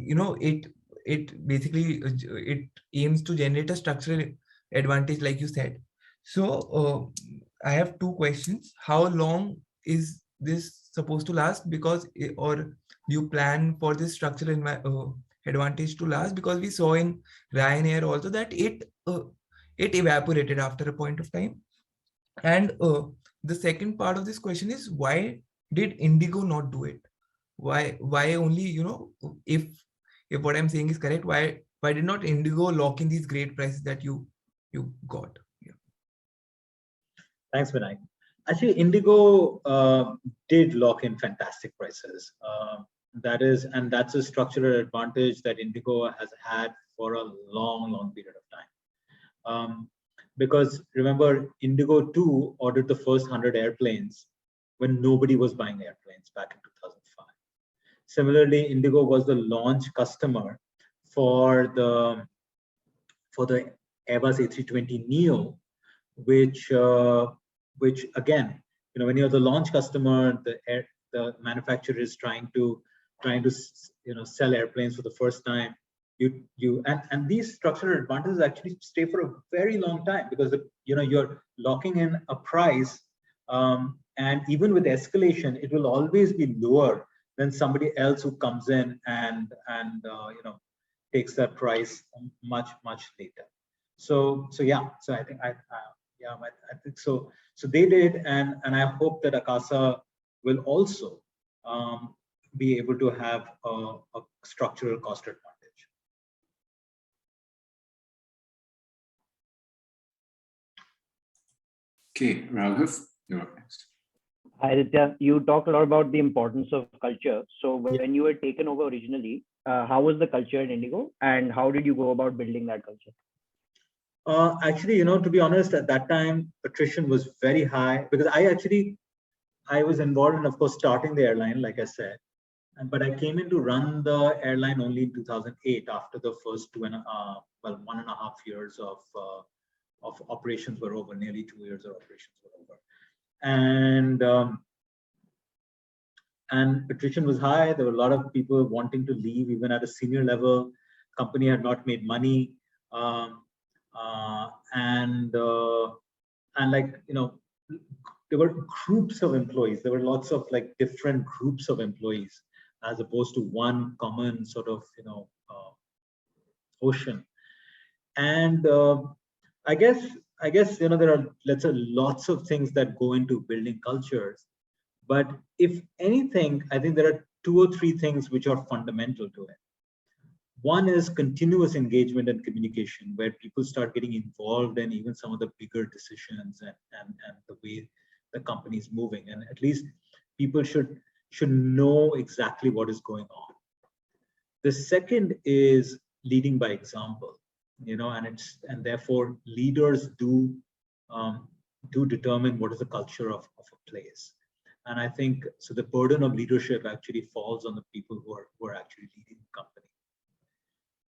it basically it aims to generate a structural advantage, like you said. So I have two questions. How long is this supposed to last? Because or do you plan for this structural advantage to last? Because we saw in Ryanair also that it evaporated after a point of time. And the second part of this question is, why did IndiGo not do it? Why only, if what I'm saying is correct, why did not IndiGo lock in these great prices that you got? Yeah. Thanks, Vinay. Actually, IndiGo did lock in fantastic prices. That's a structural advantage that IndiGo has had for a long period of time. Because remember, IndiGo 2 ordered the first 100 airplanes when nobody was buying airplanes back in 2005. Similarly, IndiGo was the launch customer for the Airbus A320neo, which again, when you're the launch customer, the manufacturer is trying to sell airplanes for the first time. And these structural advantages actually stay for a very long time, because you're locking in a price, and even with escalation, it will always be lower than somebody else who comes in and takes that price much later. So yeah, so I think I think so. So they did, and I hope that Akasa will also be able to have a structural cost advantage. Okay, Raghav, you're up next. Hi, Aditya. You talked a lot about the importance of culture. So when you were taken over originally, how was the culture in IndiGo, and how did you go about building that culture? Actually, to be honest, at that time, attrition was very high, because I was involved in, of course, starting the airline, like I said, but I came in to run the airline only in 2008, after the first 1.5 years of operations were over, nearly 2 years of operations were over. and attrition was high. There were a lot of people wanting to leave, even at a senior level. Company had not made money, and like, you know, there were groups of employees. There were lots of like different groups of employees, as opposed to one common sort of, you know, ocean. And I guess, you know, there are lots of things that go into building cultures. But if anything, I think there are 2 or 3 things which are fundamental to it. One is continuous engagement and communication, where people start getting involved in even some of the bigger decisions and the way the company is moving. And at least people should know exactly what is going on. The second is leading by example, you know, and therefore leaders do determine what is the culture of a place. And I think so the burden of leadership actually falls on the people who are actually leading the company.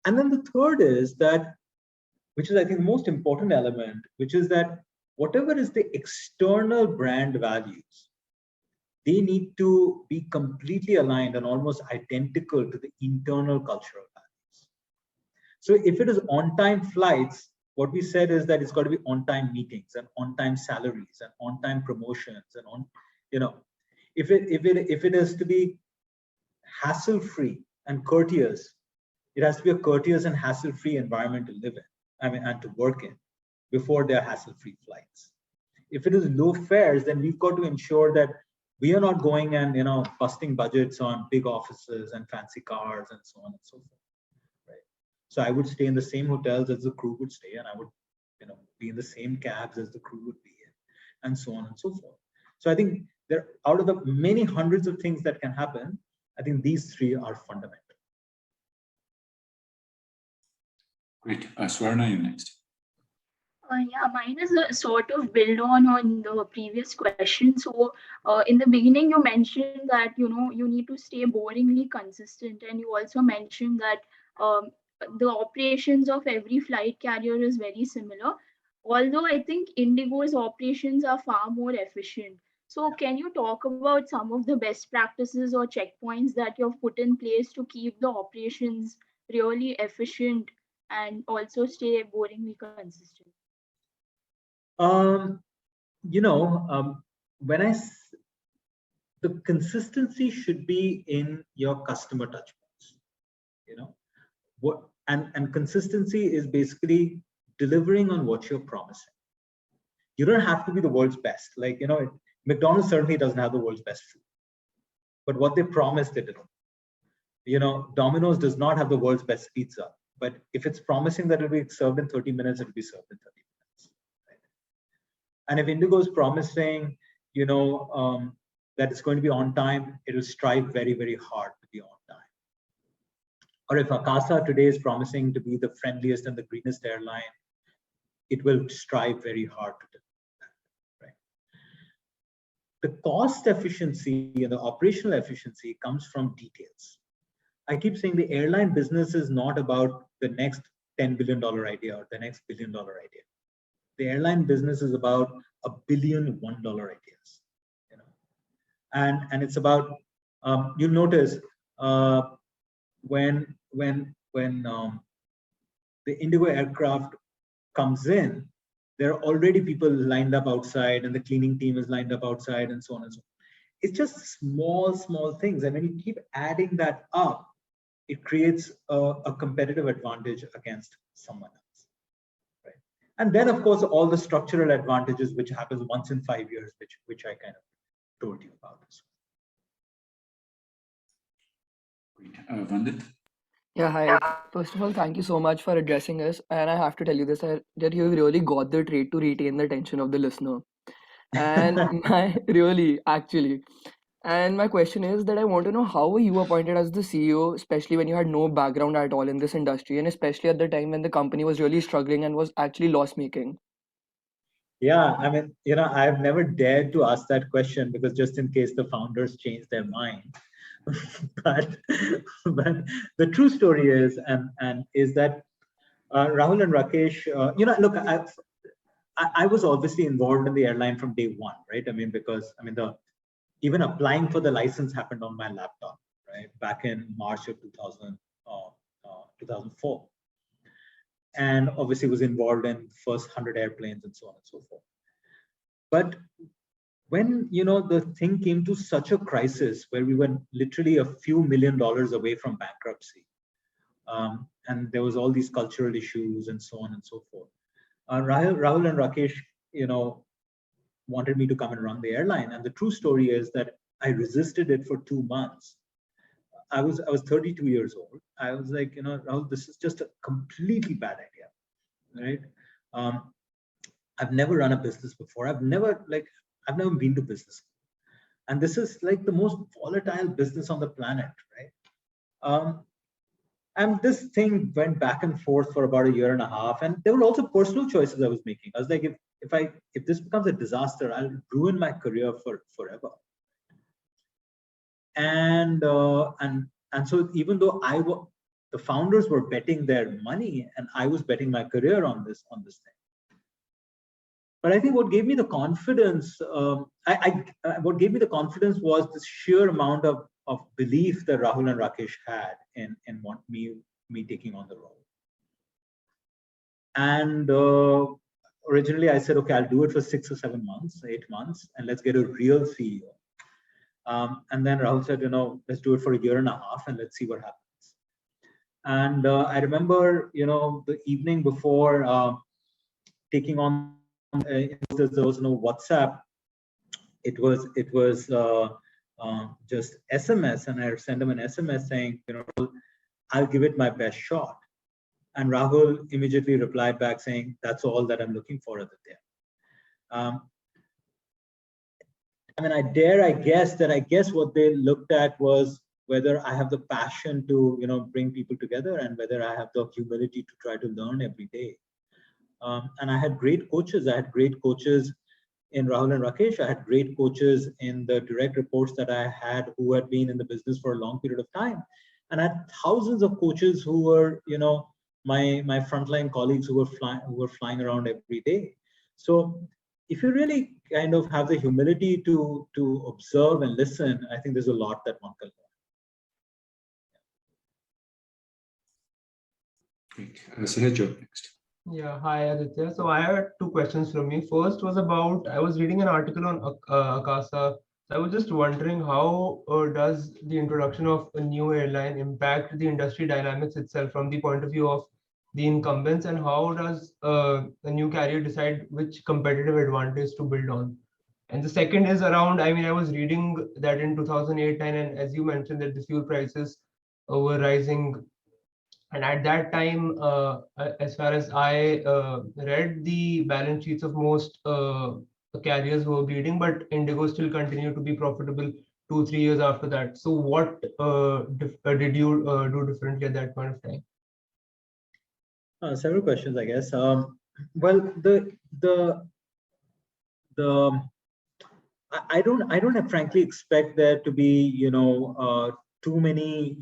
And then the third is that, which is I think the most important element, which is that whatever is the external brand values, they need to be completely aligned and almost identical to the internal cultural values. So if it is on-time flights, what we said is that it's got to be on-time meetings and on-time salaries and on-time promotions and on, you know, if it is to be hassle-free and courteous, it has to be a courteous and hassle-free environment to live in, I mean, and to work in before there are hassle-free flights. If it is low fares, then we've got to ensure that we are not going and, you know, busting budgets on big offices and fancy cars and so on and so forth. Right. So I would stay in the same hotels as the crew would stay, and I would, you know, be in the same cabs as the crew would be in, and so on and so forth. So I think there, out of the many hundreds of things that can happen, I think these 3 are fundamental. Great. Swarna, you next. Yeah, mine is a sort of build on the previous question. So in the beginning, you mentioned that, you know, you need to stay boringly consistent. And you also mentioned that the operations of every flight carrier is very similar. Although I think IndiGo's operations are far more efficient. So can you talk about some of the best practices or checkpoints that you've put in place to keep the operations really efficient and also stay boringly consistent? You know, the consistency should be in your customer touch points, you know, and consistency is basically delivering on what you're promising. You don't have to be the world's best. Like, you know, McDonald's certainly doesn't have the world's best food, but what they promised, they did. You know, Domino's does not have the world's best pizza, but if it's promising that it'll be served in 30 minutes, it'll be served in 30 minutes. Right? And if IndiGo is promising, you know, that it's going to be on time, it will strive very, very hard to be on time. Or if Akasa today is promising to be the friendliest and the greenest airline, it will strive very hard to do that. Right? The cost efficiency and the operational efficiency comes from details. I keep saying the airline business is not about the next $10 billion idea or the next $1 billion idea. The airline business is about $1 billion $1 ideas, you know, and it's about you'll notice when the IndiGo aircraft comes in, there are already people lined up outside, and the cleaning team is lined up outside, and so on and so on. It's just small things, and when you keep adding that up, it creates a competitive advantage against someone else, right? And then, of course, all the structural advantages which happens once in 5 years, which I kind of told you about. Great. Vandit? Yeah, hi. First of all, thank you so much for addressing us. And I have to tell you this, that you really got the trait to retain the attention of the listener. And And my question is that I want to know, how were you appointed as the CEO, especially when you had no background at all in this industry, and especially at the time when the company was really struggling and was actually loss making? Yeah, I mean, you know, I've never dared to ask that question because just in case the founders change their mind. but the true story is, and is that Rahul and Rakesh, you know, look, I was obviously involved in the airline from day one, right? I mean, because I mean, even applying for the license happened on my laptop, right? Back in March of 2004. And obviously was involved in first 100 airplanes and so on and so forth. But when, the thing came to such a crisis where we were literally a few $1 million away from bankruptcy, and there was all these cultural issues and so on and so forth. Rahul and Rakesh, wanted me to come and run the airline. And the true story is that I resisted it for 2 months. I was 32 years old. I was like, Rahul, this is just a completely bad idea, right? I've never run a business before. I've never been to business school. And this is like the most volatile business on the planet, right? And this thing went back and forth for about 1.5 years. And there were also personal choices I was making. I was like, if this becomes a disaster, I'll ruin my career forever. And so even though the founders were betting their money and I was betting my career on this thing. But I think what gave me the confidence, what gave me the confidence was this sheer amount of belief that Rahul and Rakesh had in me taking on the role. And originally I said, okay, I'll do it for 6 or 7 months, 8 months, and let's get a real CEO. And then Rahul said, let's do it for 1.5 years and let's see what happens. And I remember, the evening before taking on, there was no WhatsApp. It was just SMS, and I sent him an SMS saying, I'll give it my best shot. And Rahul immediately replied back saying, that's all that I'm looking for, Aditya. I guess what they looked at was whether I have the passion to, bring people together and whether I have the humility to try to learn every day. And I had great coaches. I had great coaches in Rahul and Rakesh. I had great coaches in the direct reports that I had who had been in the business for a long period of time. And I had thousands of coaches who were, my frontline colleagues who were flying around every day. So if you really kind of have the humility to observe and listen, I think there's a lot that one can learn. Great. Sahaj, next. Yeah, hi Aditya. So I had 2 questions from me. First was about, I was reading an article on Akasa. I was just wondering how does the introduction of a new airline impact the industry dynamics itself from the point of view of the incumbents, and how does a new carrier decide which competitive advantage to build on? And the second is around, I was reading that in 2008-9, and as you mentioned that the fuel prices were rising. And at that time, as far as I read the balance sheets of most carriers were bleeding, but IndiGo still continued to be profitable 2-3 years after that. So what did you do differently at that point of time? Several questions, I guess. Well, I don't frankly expect there to be too many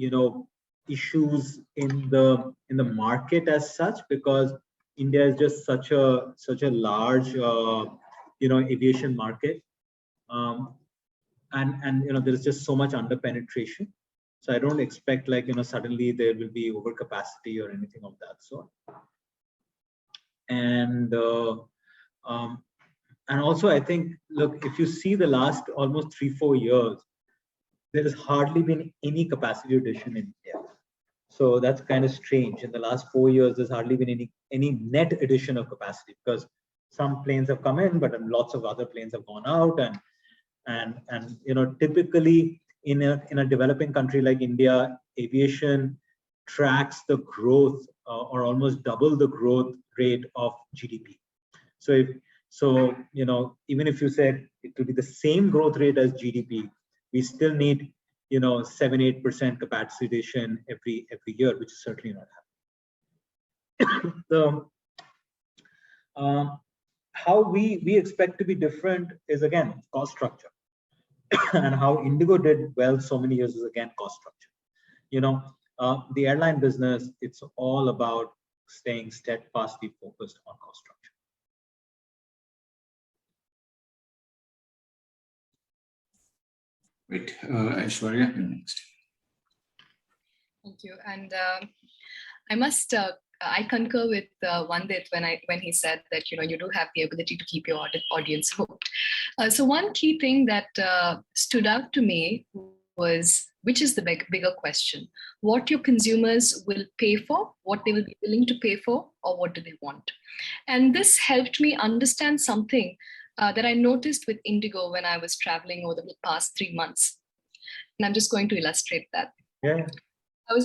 issues in the market as such, because India is just such a large aviation market, and there's just so much under penetration. So I don't expect suddenly there will be overcapacity or anything of that sort. And also I think, look, if you see the last almost 3-4 years, there has hardly been any capacity addition in India. So that's kind of strange. In the last 4 years, there's hardly been any net addition of capacity, because some planes have come in, but lots of other planes have gone out. And typically in a developing country like India, aviation tracks the growth or almost double the growth rate of GDP. So even if you said it will be the same growth rate as GDP, we still need 7-8% capacity addition every year, which is certainly not happening. How we expect to be different is, again, cost structure. And how IndiGo did well so many years is, again, cost structure. The airline business, it's all about staying steadfastly focused on cost structure. Wait, Aishwarya, you're next. Thank you. And I concur with Vandit when he said that you do have the ability to keep your audience hooked. So one key thing that stood out to me was, which is the bigger question: what your consumers will pay for, what they will be willing to pay for, or what do they want? And this helped me understand something that I noticed with IndiGo when I was traveling over the past 3 months. And I'm just going to illustrate that. Yeah.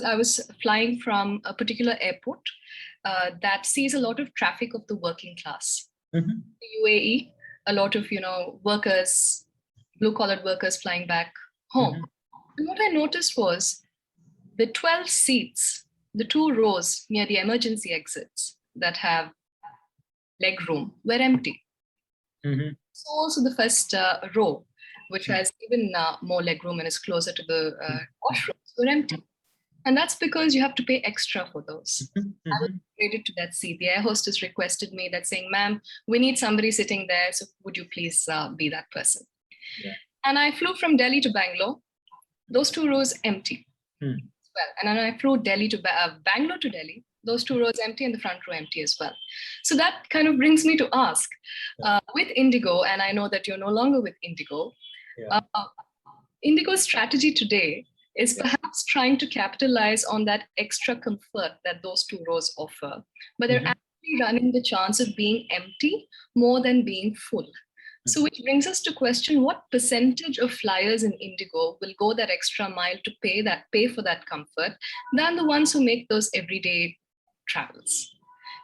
I was flying from a particular airport that sees a lot of traffic of the working class. Mm-hmm. The UAE, a lot of workers, blue-collar workers flying back home. Mm-hmm. And what I noticed was the 12 seats, the 2 rows near the emergency exits that have leg room were empty. Mm-hmm. So also the first row, which has even more leg room and is closer to the washrooms, were empty. And that's because you have to pay extra for those. Mm-hmm. I was related to that seat. The air hostess requested me that saying, "Ma'am, we need somebody sitting there. So would you please be that person?" Yeah. And I flew from Delhi to Bangalore. Those 2 rows empty. Hmm. Well, and then I flew Delhi to Bangalore to Delhi. Those 2 rows empty and the front row empty as well. So that kind of brings me to ask, with IndiGo, and I know that you're no longer with IndiGo, IndiGo's strategy today is perhaps trying to capitalize on that extra comfort that those 2 rows offer, but they're actually running the chance of being empty more than being full. So which brings us to question, what percentage of flyers in IndiGo will go that extra mile to pay for that comfort than the ones who make those everyday travels?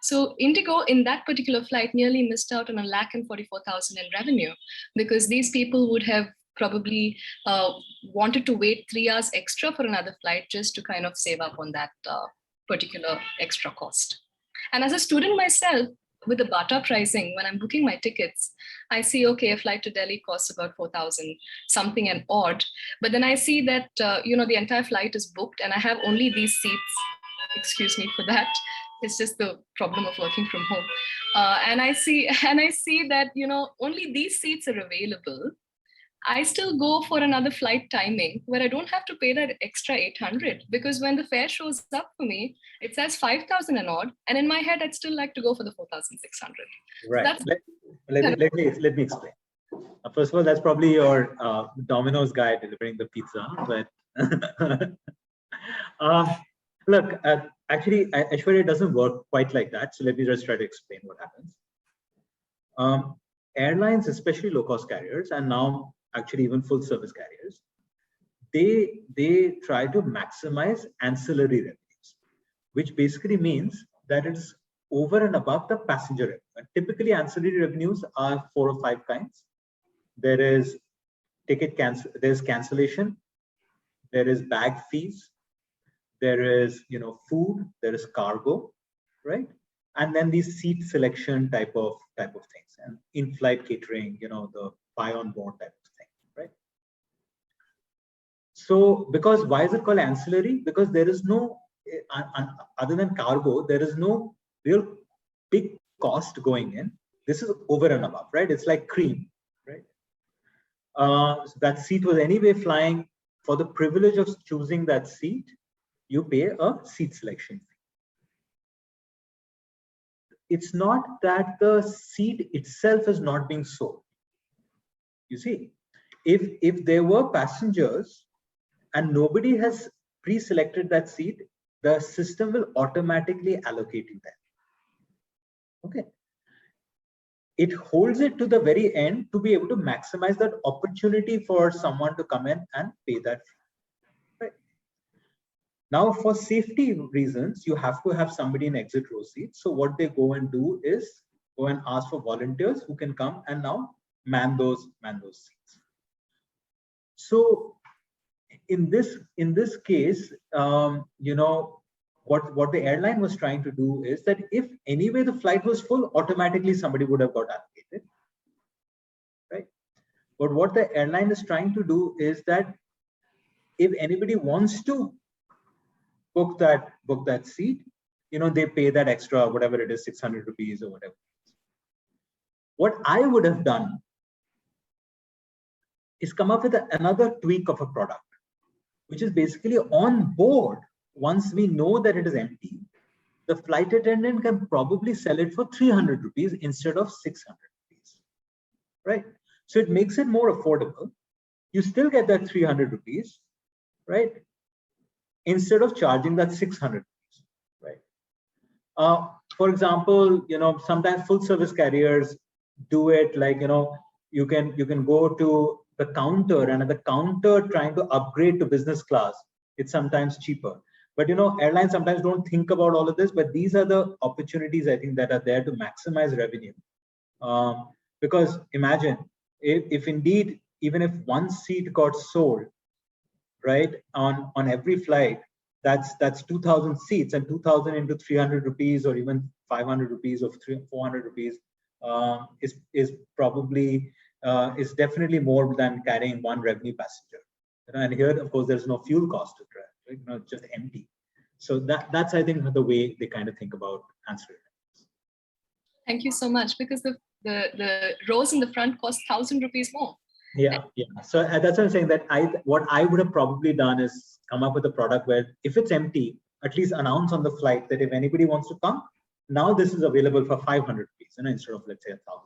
So IndiGo in that particular flight nearly missed out on 1,44,000 in revenue, because these people would have probably wanted to wait 3 hours extra for another flight just to kind of save up on that particular extra cost. And as a student myself, with the Bata pricing, when I'm booking my tickets, I see, okay, a flight to Delhi costs about 4,000 something and odd. But then I see that, the entire flight is booked and I have only these seats. Excuse me for that. It's just the problem of working from home. And I see that, only these seats are available. I still go for another flight timing where I don't have to pay that extra 800, because when the fare shows up for me, it says 5,000 and odd, and in my head, I'd still like to go for the 4,600. Right. So let me explain. First of all, that's probably your Domino's guy delivering the pizza. But look, actually, Aishwarya doesn't work quite like that. So let me just try to explain what happens. Airlines, especially low-cost carriers, and now actually even full-service carriers, they try to maximize ancillary revenues, which basically means that it's over and above the passenger revenue. And typically, ancillary revenues are 4 or 5 kinds. There is there's cancellation, there is bag fees, there is food, there is cargo, right? And then these seat selection type of things, and in-flight catering, the buy on board type of thing, right? So, because why is it called ancillary? Because there is no, other than cargo, there is no real big cost going in. This is over and above, right? It's like cream, right? So that seat was anyway flying. For the privilege of choosing that seat, you pay a seat selection fee. It's not that the seat itself is not being sold. You see, if there were passengers and nobody has pre-selected that seat, the system will automatically allocate you that. Okay. It holds it to the very end to be able to maximize that opportunity for someone to come in and pay that fee. Right. Now, for safety reasons, you have to have somebody in exit row seats. So what they go and do is go and ask for volunteers who can come and now man those seats. So in this case, what the airline was trying to do is that if anyway the flight was full, automatically somebody would have got allocated, right? But what the airline is trying to do is that if anybody wants to book that seat, they pay that extra, whatever it is, 600 rupees or whatever. What I would have done is come up with another tweak of a product, which is basically on board. Once we know that it is empty, the flight attendant can probably sell it for 300 rupees instead of 600 rupees, right? So it makes it more affordable. You still get that 300 rupees, right? Instead of charging that 600 rupees, right? For example, sometimes full service carriers do it like, you can go to the counter, and at the counter trying to upgrade to business class, it's sometimes cheaper. But airlines sometimes don't think about all of this, but these are the opportunities I think that are there to maximize revenue. Because imagine if indeed, even if one seat got sold, right, on every flight, that's 2,000 seats, and 2,000 into 300 rupees or even 500 rupees or 400 rupees is probably is definitely more than carrying one revenue passenger. And here, of course, there's no fuel cost to drive, right? It's just empty. So that's I think the way they kind of think about ancillary. Thank you so much, because the rows in the front cost 1,000 rupees more. Yeah. So that's what I'm saying, that what I would have probably done is come up with a product where if it's empty, at least announce on the flight that if anybody wants to come, now this is available for 500 rupees, instead of, let's say, 1,000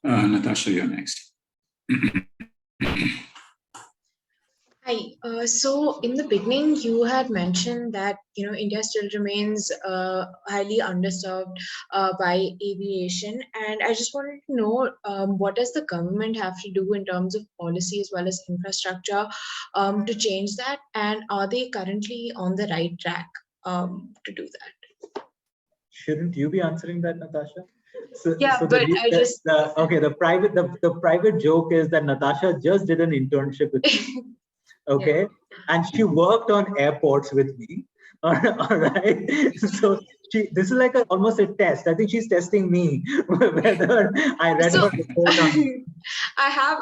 rupees. Natasha, you're next. Hi. So in the beginning, you had mentioned that India still remains highly underserved by aviation, and I just wanted to know what does the government have to do in terms of policy as well as infrastructure to change that, and are they currently on the right track to do that? Shouldn't you be answering that, Natasha? The private joke is that Natasha just did an internship with me. Okay, and she worked on airports with me. All right, so this is like almost a test. I think she's testing me whether I read her report. I have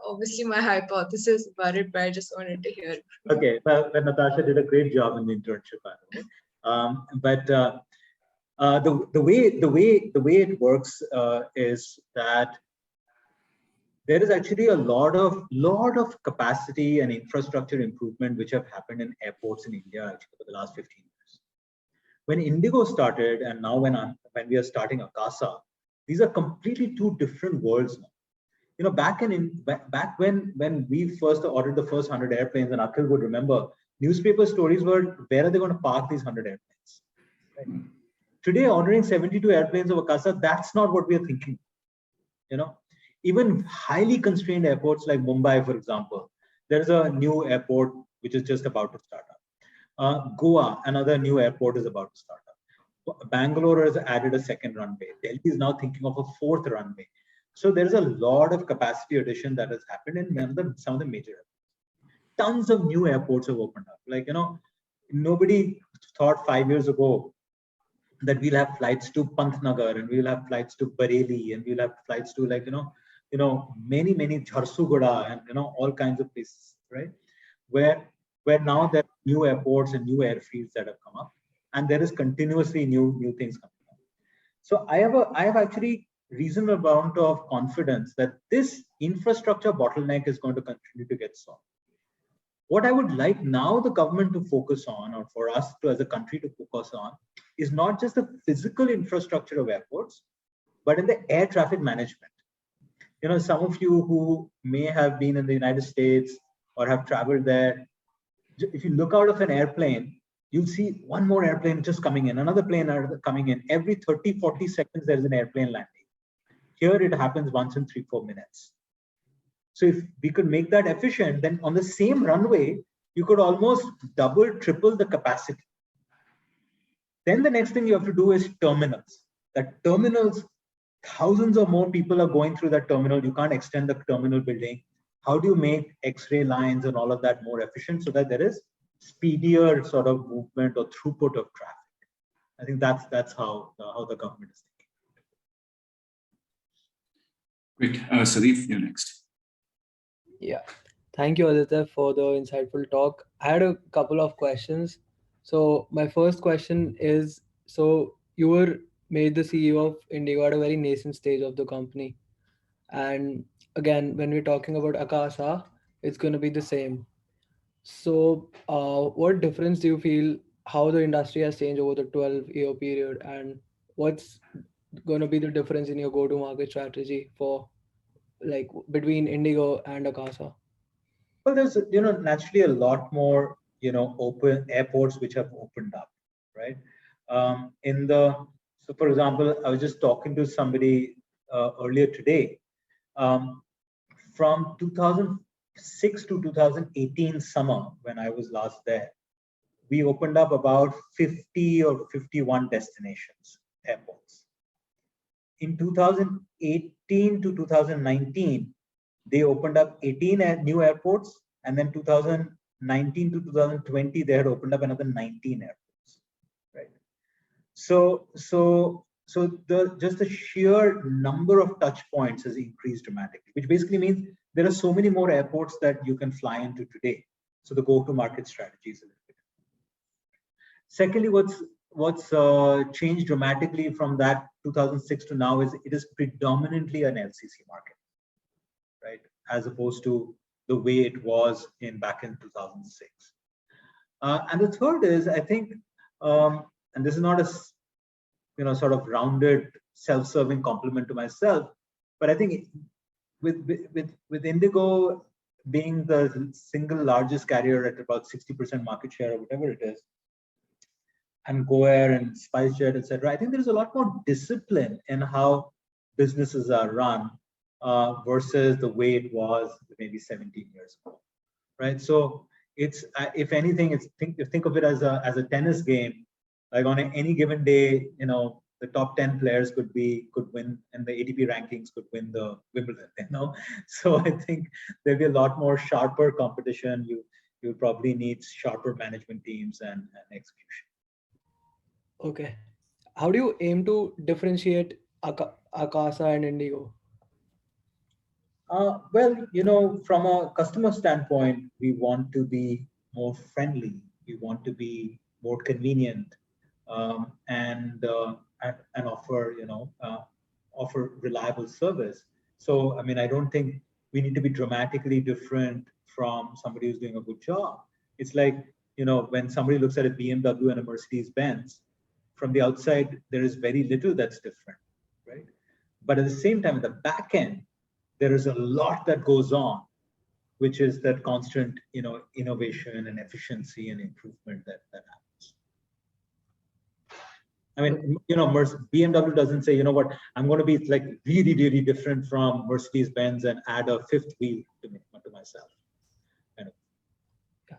obviously my hypothesis about it, but I just wanted to hear. Okay, well, Natasha did a great job in the internship, by the way. The way it works is that there is actually a lot of capacity and infrastructure improvement which have happened in airports in India actually for the last 15 years. When IndiGo started, and now when we are starting Akasa, these are completely two different worlds now. Back when we first ordered the first 100 airplanes, and Akhil would remember, newspaper stories were, where are they going to park these 100 airplanes? Right? Today, ordering 72 airplanes of Akasa, that's not what we are thinking. Even highly constrained airports like Mumbai, for example, there's a new airport which is just about to start up. Goa, another new airport is about to start up. Bangalore has added a second runway. Delhi is now thinking of a fourth runway. So there's a lot of capacity addition that has happened in some of the major airports. Tons of new airports have opened up. Like, nobody thought 5 years ago that we'll have flights to Pantnagar, and we'll have flights to Bareilly, and we'll have flights to many Jharsuguda, and all kinds of places, right? Where now there are new airports and new airfields that have come up, and there is continuously new things coming up. So I have actually reasonable amount of confidence that this infrastructure bottleneck is going to continue to get solved. What I would like now the government to focus on, or for us to as a country to focus on, is not just the physical infrastructure of airports, but in the air traffic management. Some of you who may have been in the United States or have traveled there, if you look out of an airplane, you'll see one more airplane just coming in, another plane coming in. Every 30, 40 seconds, there's an airplane landing. Here, it happens once in 3-4 minutes. So if we could make that efficient, then on the same runway, you could almost double, triple the capacity. Then the next thing you have to do is terminals. That terminals, thousands or more people are going through that terminal. You can't extend the terminal building. How do you make X-ray lines and all of that more efficient so that there is speedier sort of movement or throughput of traffic? I think that's how the government is thinking. Great. Sadeep, you're next. Yeah. Thank you, Aditya, for the insightful talk. I had a couple of questions. So my first question is, so you were, you mentioned that, India still remains highly underserved by aviation, and I just wanted to know what does the government have to do in terms of policy as well as infrastructure to change that, and are they currently on the right track to do that? So made the CEO of IndiGo at a very nascent stage of the company. And again, when we're talking about Akasa, it's going to be the same. So, what difference do you feel how the industry has changed over the 12-year period, and what's going to be the difference in your go-to-market strategy for like between IndiGo and Akasa? Well, there's naturally a lot more open airports which have opened up, right? So for example, I was just talking to somebody earlier today. From 2006 to 2018 summer, when I was last there, we opened up about 50 or 51 destinations, airports. In 2018 to 2019, they opened up 18 new airports, and then 2019 to 2020, they had opened up another 19 airports, right? So just the sheer number of touch points has increased dramatically, which basically means there are so many more airports that you can fly into today. So the go-to-market strategy is a little bit. Secondly, what's changed dramatically from that 2006 to now is it is predominantly an LCC market, right? As opposed to the way it was back in 2006. And the third is, I think, and this is not a sort of rounded self-serving compliment to myself, but I think with IndiGo being the single largest carrier at about 60% market share or whatever it is, and Go Air and SpiceJet, etc., I think there's a lot more discipline in how businesses are run versus the way it was maybe 17 years ago, right? So it's if anything, think of it as a tennis game. Like on any given day, the top 10 players could win, and the ATP rankings could win the Wimbledon. So I think there'll be a lot more sharper competition. You'll probably need sharper management teams and execution. Okay. How do you aim to differentiate Akasa and IndiGo? Well, from a customer standpoint, we want to be more friendly. We want to be more convenient, and offer reliable service. So, I mean, I don't think we need to be dramatically different from somebody who's doing a good job. It's like, when somebody looks at a BMW and a Mercedes-Benz, from the outside, there is very little that's different, right? But at the same time, at the back end, there is a lot that goes on, which is that constant, innovation and efficiency and improvement that happens. I mean, BMW doesn't say, what, I'm going to be like really, really different from Mercedes-Benz and add a fifth wheel to myself. Kind of. Yeah.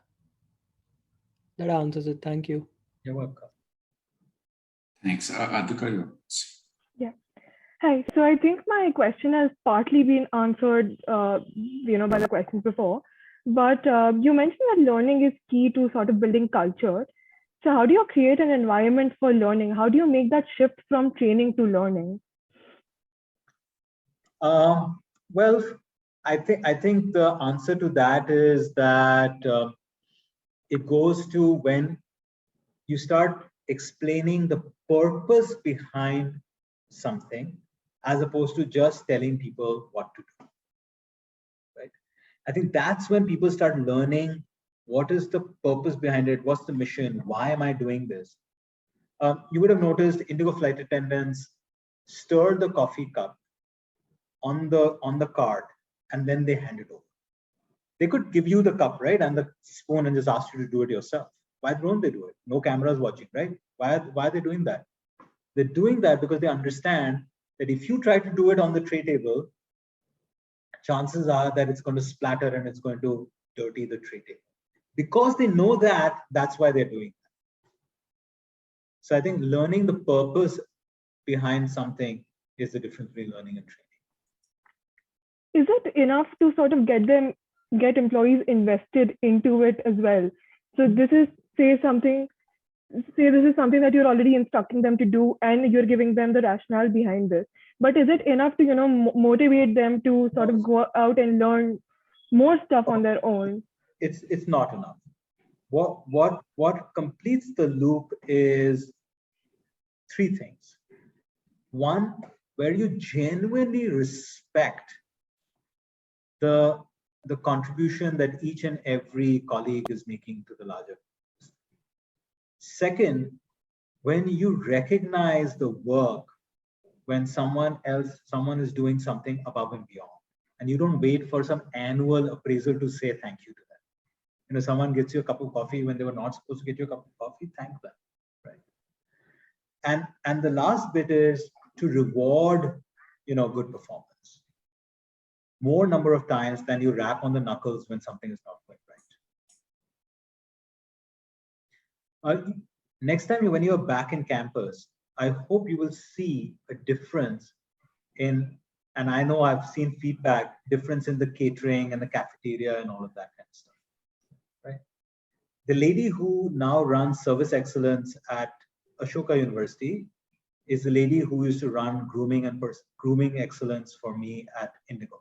That answers it. Thank you. You're welcome. Thanks. Adhika, yeah. Hi. So I think my question has partly been answered, by the questions before. But you mentioned that learning is key to sort of building culture. So how do you create an environment for learning? How do you make that shift from training to learning? Well, I think the answer to that is that it goes to when you start explaining the purpose behind something, as opposed to just telling people what to do, right? I think that's when people start learning what is the purpose behind it, what's the mission, why am I doing this? You would have noticed IndiGo flight attendants stir the coffee cup on the card, and then they hand it over. They could give you the cup, right, and the spoon, and just ask you to do it yourself. Why don't they do it? No cameras watching, right? Why are they doing that? They're doing that because they understand that if you try to do it on the tray table, chances are that it's going to splatter and it's going to dirty the tray table. Because they know that, that's why they're doing that. So I think learning the purpose behind something is the difference between learning and training. Is it enough to sort of get employees invested into it as well? So this is this is something that you're already instructing them to do, and you're giving them the rationale behind this. But is it enough to motivate them to sort of go out and learn more stuff on their own? It's not enough. What completes the loop is three things. One where you genuinely respect the contribution that each and every colleague is making to the larger. Second, when you recognize the work when someone is doing something above and beyond, and you don't wait for some annual appraisal to say thank you to them. You know, someone gets you a cup of coffee when they were not supposed to get you a cup of coffee, thank them, right? And the last bit is to reward, good performance. More number of times than you rap on the knuckles when something is not going right. Next time when you're back in campus, I hope you will see a difference in, and I know I've seen feedback, difference in the catering and the cafeteria and all of that kind of stuff, right? The lady who now runs service excellence at Ashoka University is the lady who used to run grooming excellence for me at IndiGo.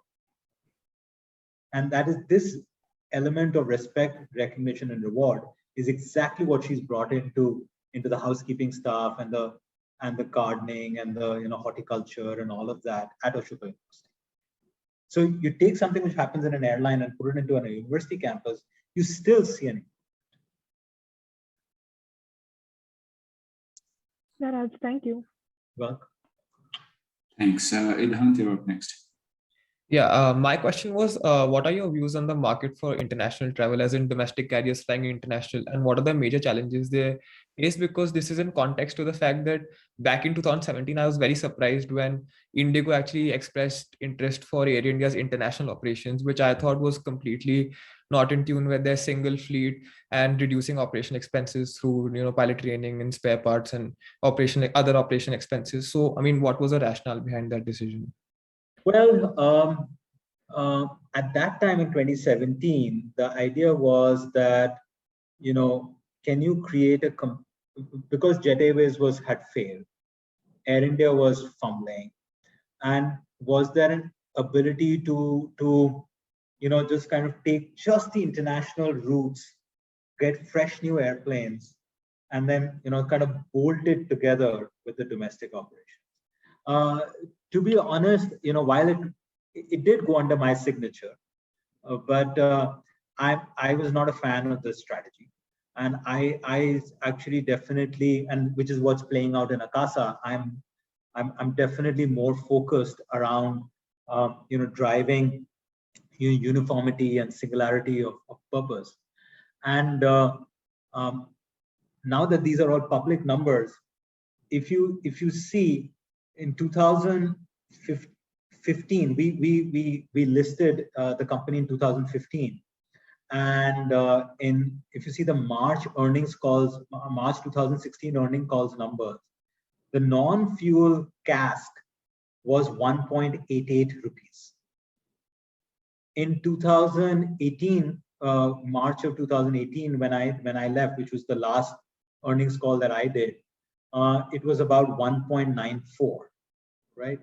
And that is this element of respect, recognition, and reward is exactly what she's brought into the housekeeping staff and the gardening and the horticulture and all of that at Ashoka University. So you take something which happens in an airline and put it into a university campus, you still see an. That adds. Thank you. Welcome. Thanks. Idhant, you're up next. Yeah, my question was, what are your views on the market for international travel, as in domestic carriers flying international, and what are the major challenges they face? Because this is in context to the fact that back in 2017, I was very surprised when IndiGo actually expressed interest for Air India's international operations, which I thought was completely not in tune with their single fleet and reducing operation expenses through pilot training and spare parts and other operation expenses. So, I mean, what was the rationale behind that decision? Well, at that time in 2017, the idea was that, can you create because Jet Airways had failed, Air India was fumbling, and was there an ability to just kind of take just the international routes, get fresh new airplanes, and then kind of bolt it together with the domestic operations. To be honest, while it did go under my signature, but I was not a fan of this strategy, and I actually definitely, and which is what's playing out in Akasa. I'm definitely more focused around driving uniformity and singularity of purpose. And now that these are all public numbers, if you see in 2015, we listed the company in 2015, and if you see the March earnings calls, March 2016 earning calls numbers, the non-fuel CASK was 1.88 rupees. In 2018, March of 2018, when I left, which was the last earnings call that I did, it was about 1.94, right?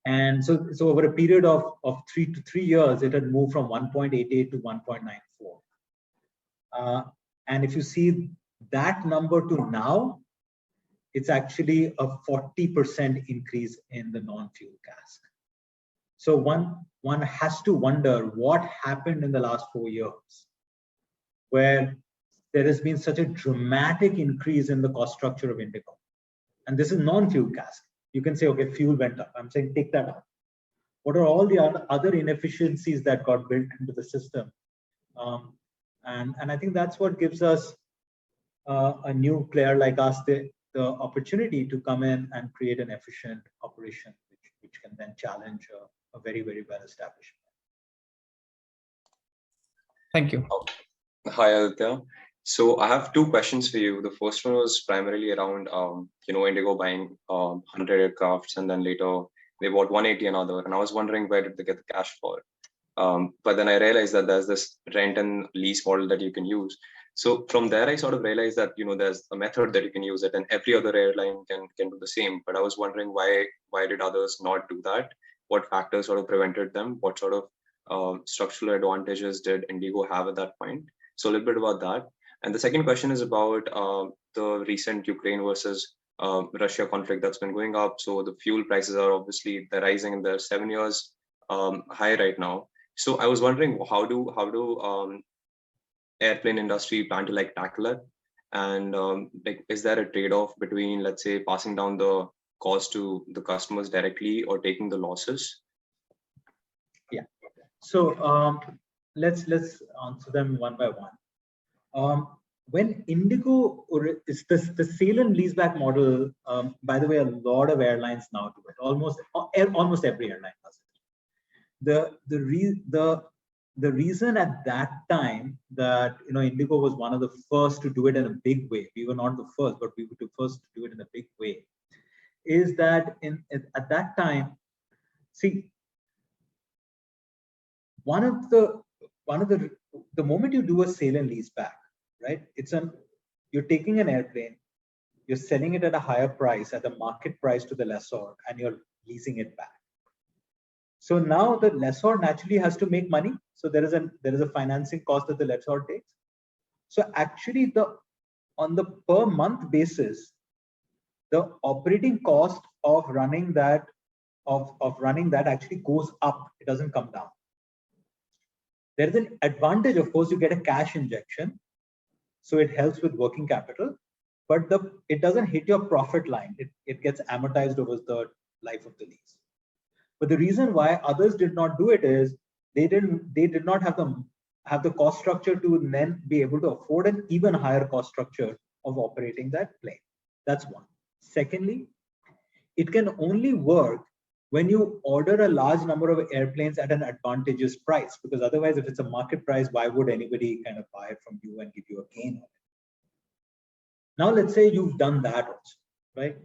And so over a period of 3 years, it had moved from 1.88 to 1.94. And if you see that number to now, it's actually a 40% increase in the non-fuel CASK. So one has to wonder what happened in the last 4 years, where there has been such a dramatic increase in the cost structure of IndiGo. And this is non-fuel CASK. You can say, okay, fuel went up. I'm saying take that out. What are all the other inefficiencies that got built into the system? And I think that's what gives us a new player like us the opportunity to come in and create an efficient operation, which can then challenge a very, very well-established. Thank you. Hi, Aditya. So I have two questions for you. The first one was primarily around, IndiGo buying 100 aircrafts, and then later they bought 180 another. And I was wondering, where did they get the cash for? But then I realized that there's this rent and lease model that you can use. So from there, I sort of realized that, there's a method that you can use it, and every other airline can do the same. But I was wondering why did others not do that? What factors sort of prevented them? What sort of structural advantages did IndiGo have at that point? So a little bit about that. And the second question is about the recent Ukraine versus Russia conflict that's been going up. So the fuel prices are obviously they're rising in the 7 years high right now. So I was wondering how do airplane industry plan to like tackle it? And like, is there a trade-off between, let's say, passing down the cost to the customers directly or taking the losses? Yeah. So let's answer them one by one. When IndiGo, or it's the sale and leaseback model, by the way, a lot of airlines now do it. Almost every airline does it. The reason at that time that IndiGo was one of the first to do it in a big way, we were not the first, but we were the first to do it in a big way, is that at that time, see, one of the moment you do a sale and lease back, right? You're taking an airplane, you're selling it at a higher price, at the market price to the lessor, and you're leasing it back. So now the lessor naturally has to make money. So there is a financing cost that the lessor takes. So actually, on the per month basis, the operating cost of running that actually goes up. It doesn't come down. There is an advantage, of course, you get a cash injection, so it helps with working capital, but it doesn't hit your profit line. It gets amortized over the life of the lease. But the reason why others did not do it is they did not have the cost structure to then be able to afford an even higher cost structure of operating that plane. That's one. Secondly, it can only work when you order a large number of airplanes at an advantageous price, because otherwise, if it's a market price, why would anybody kind of buy it from you and give you a gain on it? Now, let's say you've done that also, right?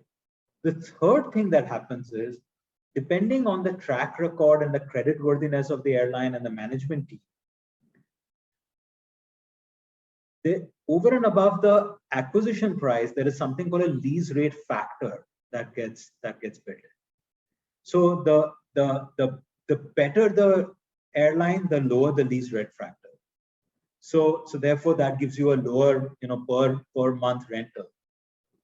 The third thing that happens is, depending on the track record and the creditworthiness of the airline and the management team, over and above the acquisition price, there is something called a lease rate factor that gets built. So the better the airline, the lower the lease rate factor. So therefore that gives you a lower per month rental.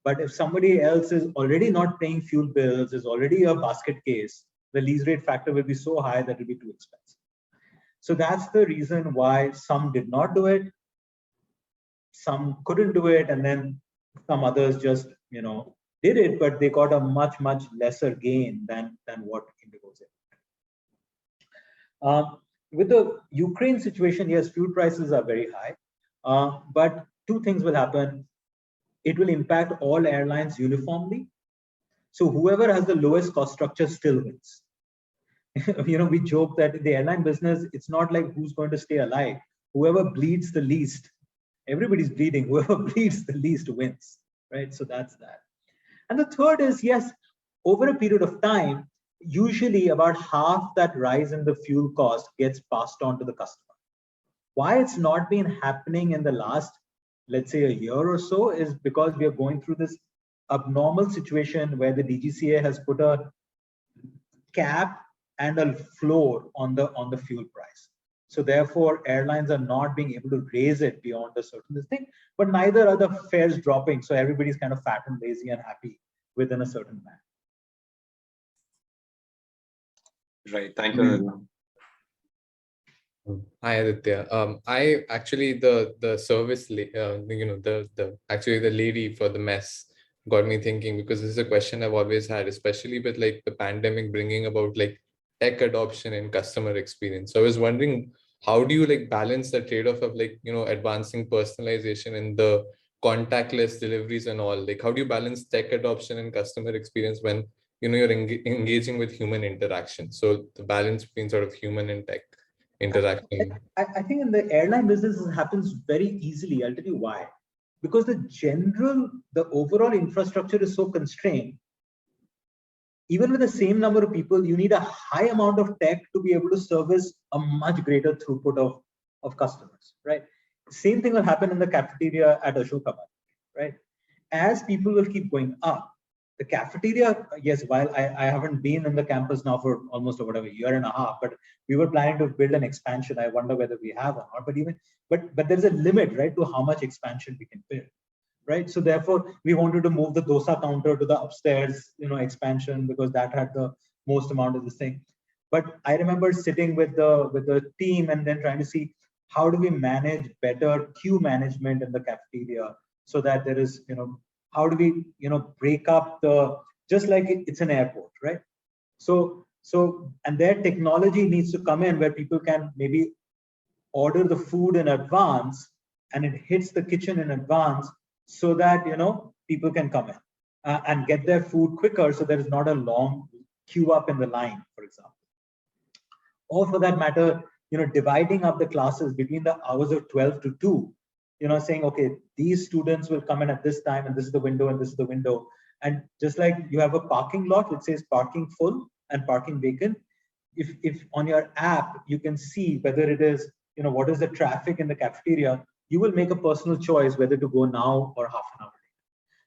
But if somebody else is already not paying fuel bills, is already a basket case, the lease rate factor will be so high that it will be too expensive. So that's the reason why some did not do it, some couldn't do it, and then some others just did it, but they got a much lesser gain than what IndiGo did. With the Ukraine situation, yes, fuel prices are very high, but two things will happen. It will impact all airlines uniformly. So whoever has the lowest cost structure still wins. We joke that in the airline business, it's not like who's going to stay alive. Whoever bleeds the least, everybody's bleeding. Whoever bleeds the least wins, right? So that's that. And the third is, yes, over a period of time, usually about half that rise in the fuel cost gets passed on to the customer. Why it's not been happening in the last, let's say, a year or so is because we are going through this abnormal situation where the DGCA has put a cap and a floor on the fuel price. So therefore, airlines are not being able to raise it beyond a certain thing, but neither are the fares dropping. So everybody's kind of fat and lazy and happy within a certain band. Right. Thank you. Hi Aditya. I actually the service, actually the lady for the mess got me thinking, because this is a question I've always had, especially with like the pandemic bringing about like tech adoption and customer experience. So I was wondering, how do you like balance the trade-off of like advancing personalization and the contactless deliveries and all? Like, how do you balance tech adoption and customer experience when you're engaging with human interaction? So the balance between sort of human and tech interaction. I think in the airline business, it happens very easily. I'll tell you why. Because the overall infrastructure is so constrained. Even with the same number of people, you need a high amount of tech to be able to service a much greater throughput of customers, right? Same thing will happen in the cafeteria at Ashoka, right? As people will keep going up, the cafeteria, yes, while I haven't been in the campus now for almost whatever, year and a half, but we were planning to build an expansion. I wonder whether we have or not, but there's a limit, right, to how much expansion we can build, right? So therefore, we wanted to move the dosa counter to the upstairs, expansion, because that had the most amount of this thing. But I remember sitting with the team and then trying to see how do we manage better queue management in the cafeteria, so that there is, how do we, break up just like it's an airport, right? So, and their technology needs to come in where people can maybe order the food in advance and it hits the kitchen in advance, so that, people can come in and get their food quicker. So there is not a long queue up in the line, for example. Or for that matter, dividing up the classes between the hours of 12 to 2, saying, okay, these students will come in at this time and this is the window and this is the window. And just like you have a parking lot which says parking full and parking vacant, if on your app you can see whether it is, what is the traffic in the cafeteria, you will make a personal choice whether to go now or half an hour later.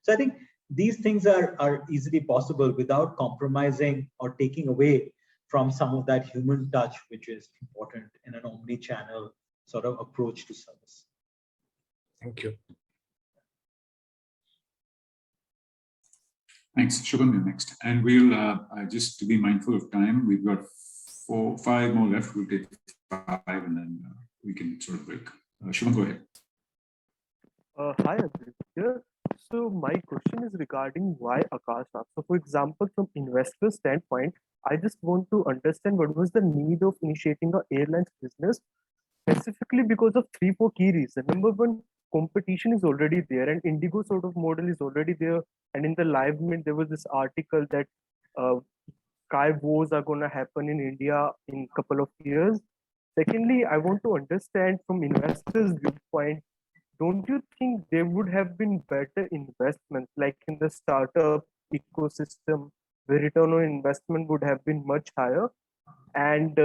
So I think these things are easily possible without compromising or taking away from some of that human touch, which is important in an omni-channel sort of approach to service. Thank you. Thanks. Shubham, you're next. And we'll, just to be mindful of time, we've got 5 more left. We'll take 5 and then we can sort of break. Shubham, go ahead. Hi, Aditya. So my question is regarding why Akasa. So for example, from investor standpoint, I just want to understand what was the need of initiating an airlines business, specifically because of 3-4 key reasons. Number one, competition is already there and IndiGo sort of model is already there. And in the live mint, there was this article that sky wars are going to happen in India in a couple of years. Secondly, I want to understand from investors' viewpoint, don't you think there would have been better investments like in the startup ecosystem where return on investment would have been much higher? And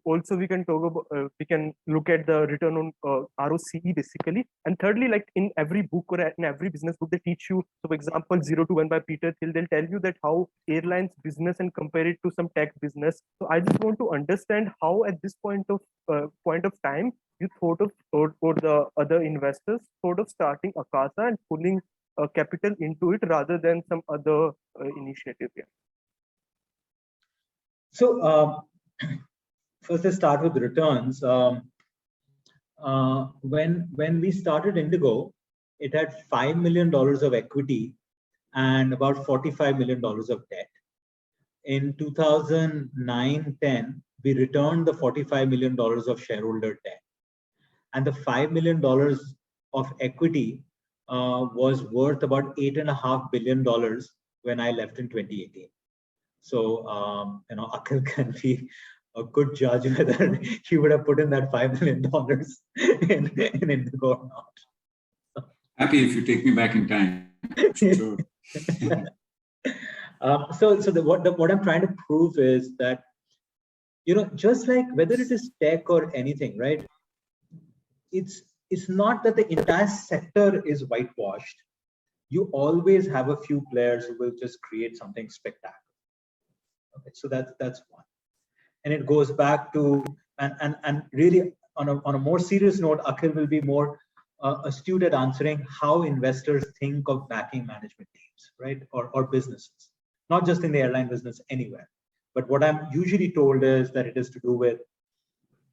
also we can talk about, we can look at the return on ROCE basically. And thirdly, like in every book or in every business book, they teach you, so for example, 0 to 1 by Peter Thiel, they'll tell you that how airlines business and compare it to some tech business. So I just want to understand how at this point of time, you thought of, or the other investors thought of starting Akasa and pulling capital into it rather than some other initiative here. So first, let's start with returns. When we started IndiGo, it had $5 million of equity and about $45 million of debt. In 2009-10, we returned the $45 million of shareholder debt, and the $5 million of equity was worth about $8.5 billion when I left in 2018. So, Akhil can be a good judge whether he would have put in that $5 million in IndiGo or not. Happy if you take me back in time. Sure. What I'm trying to prove is that, just like whether it is tech or anything, right? It's not that the entire sector is whitewashed. You always have a few players who will just create something spectacular. Okay, so that's one, and it goes back to and really on a more serious note, Akhil will be more astute at answering how investors think of backing management teams, right, or businesses, not just in the airline business, anywhere. But what I'm usually told is that it is to do with,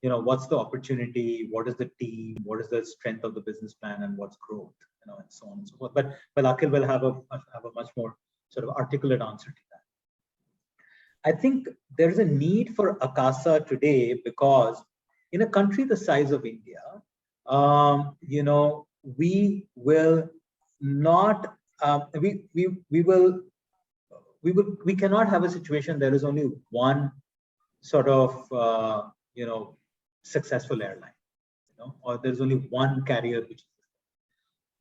what's the opportunity, what is the team, what is the strength of the business plan, and what's growth, and so on and so forth. But Akhil will have a much more sort of articulate answer to that. I think there is a need for Akasa today because in a country the size of India, we will not, we cannot have a situation there is only one sort of, successful airline, or there's only one carrier which is.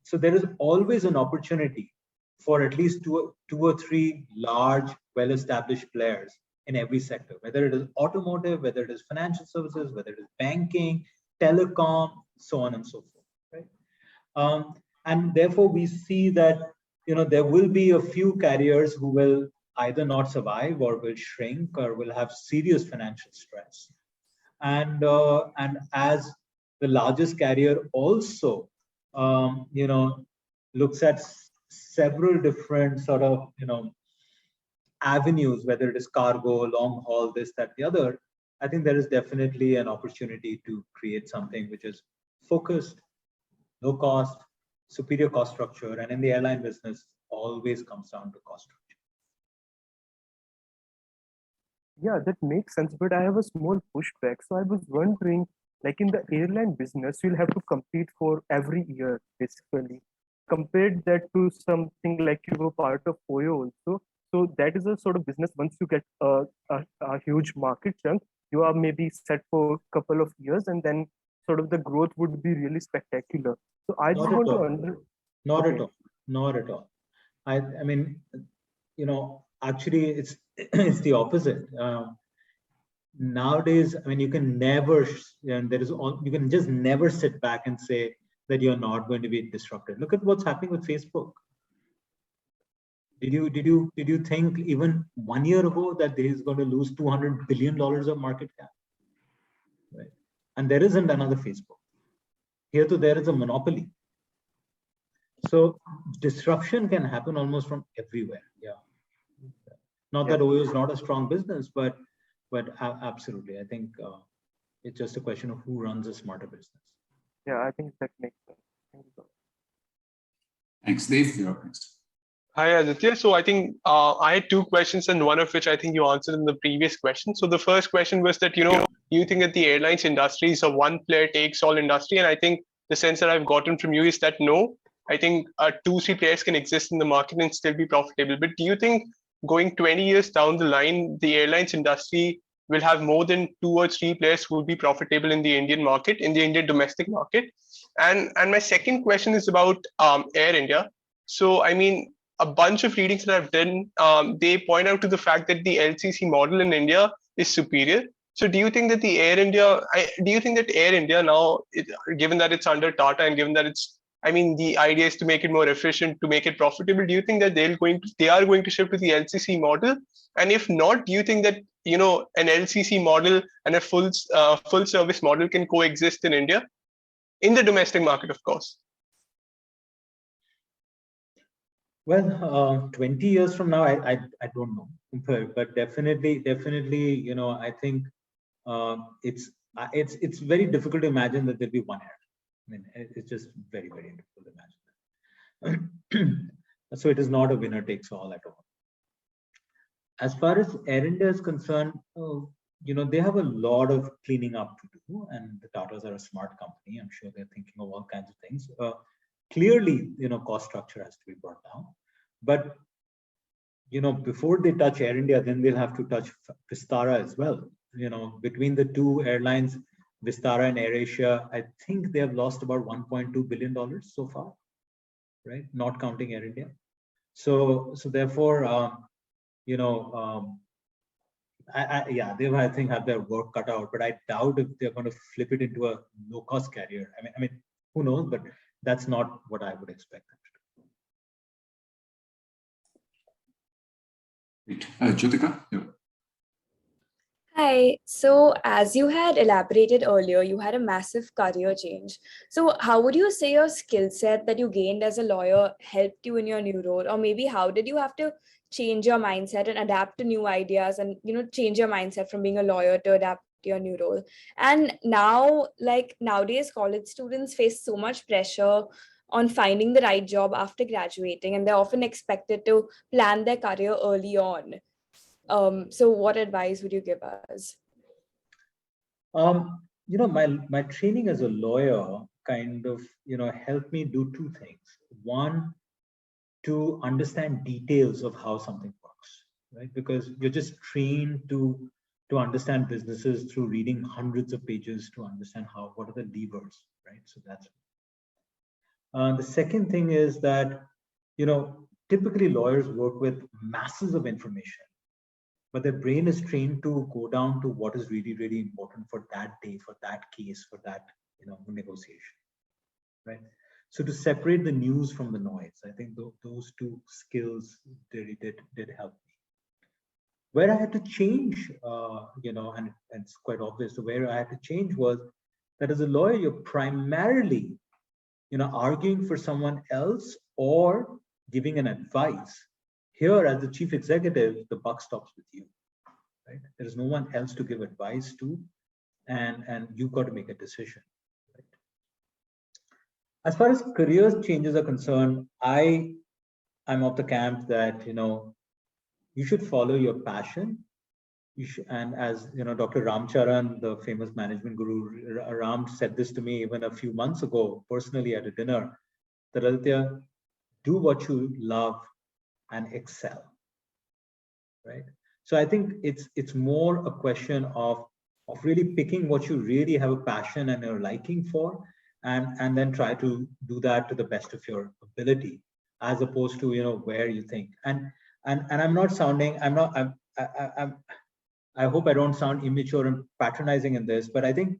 So there is always an opportunity for at least two or three large, well-established players in every sector, whether it is automotive, whether it is financial services, whether it is banking, telecom, so on and so forth, right? And therefore, we see that, there will be a few carriers who will either not survive or will shrink or will have serious financial stress. And as the largest carrier also, looks at several different sort of, avenues, whether it is cargo, long haul, this, that, the other, I think there is definitely an opportunity to create something which is focused, low cost, superior cost structure. And in the airline business, always comes down to cost structure. Yeah, that makes sense. But I have a small pushback. So I was wondering, like in the airline business, you'll have to compete for every year, basically. Compared that to something like you were part of OYO also. So that is a sort of business. Once you get a huge market chunk, you are maybe set for a couple of years, and then sort of the growth would be really spectacular. So I just want to Not at all. Not at all. I mean, actually, it's it's the opposite. Nowadays, I mean, you can never, and you can just never sit back and say that you're not going to be disrupted. Look at what's happening with Facebook. Did you think even 1 year ago that they is going to lose $200 billion of market cap? Right. And there isn't another Facebook. Here to there is a monopoly. So disruption can happen almost from everywhere. Yeah. Not that OYO is not a strong business, but absolutely. I think it's just a question of who runs a smarter business. Yeah, I think that makes sense. Thank you. Thanks, Dave. You're up next. Hi, Aditya. So I think I had two questions, and one of which I think you answered in the previous question. So the first question was that, you think that the airlines industry is a one player takes all industry. And I think the sense that I've gotten from you is that no, I think 2-3 players can exist in the market and still be profitable. But do you think going 20 years down the line, the airlines industry will have more than 2 or 3 players who will be profitable in the Indian market, in the Indian domestic market? And my second question is about Air India. So, I mean, a bunch of readings that I've done, they point out to the fact that the LCC model in India is superior. So do you think that Air India now, given that it's under Tata and given that the idea is to make it more efficient, to make it profitable, do you think that they are going to shift to the LCC model? And if not, do you think that, an LCC model and a full service model can coexist in India, in the domestic market, of course? Well, 20 years from now, I don't know, but definitely, I think it's very difficult to imagine that there'll be one air. I mean, it's just very, very difficult to imagine that. So it is not a winner takes all at all. As far as Air India is concerned, they have a lot of cleaning up to do, and the Tatas are a smart company. I'm sure they're thinking of all kinds of things. Clearly, cost structure has to be brought down. But, before they touch Air India, then they'll have to touch Vistara as well. Between the two airlines, Vistara and AirAsia, I think they have lost about $1.2 billion so far, right? Not counting Air India. So therefore, they I think have their work cut out, but I doubt if they're going to flip it into a low-cost carrier. I mean, who knows? But that's not what I would expect them to do. Jyotika? Yeah. Hi. So as you had elaborated earlier, you had a massive career change. So how would you say your skill set that you gained as a lawyer helped you in your new role? Or maybe how did you have to change your mindset and adapt to new ideas and, change your mindset from being a lawyer to adapt to your new role? And now, like nowadays, college students face so much pressure on finding the right job after graduating, and they're often expected to plan their career early on. So what advice would you give us? My training as a lawyer kind of, helped me do two things. One, to understand details of how something works, right? Because you're just trained to understand businesses through reading hundreds of pages to understand what are the levers, right? So that's the second thing is that, typically lawyers work with masses of information, but their brain is trained to go down to what is really, really important for that day, for that case, for that, negotiation, right? So to separate the news from the noise, I think those two skills really did help me. Where I had to change, and it's quite obvious, where I had to change was that as a lawyer, you're primarily, arguing for someone else or giving an advice. Here, as the chief executive, the buck stops with you, right? There is no one else to give advice to, and you've got to make a decision. Right? As far as career changes are concerned, I'm of the camp that you should follow your passion. And as Dr. Ramcharan, the famous management guru, Ram said this to me even a few months ago, personally at a dinner, that Aditya, do what you love and excel, right? So I think it's more a question of really picking what you really have a passion and a liking for, and then try to do that to the best of your ability, as opposed to where you think. And I'm not sounding, I hope I don't sound immature and patronizing in this, but I think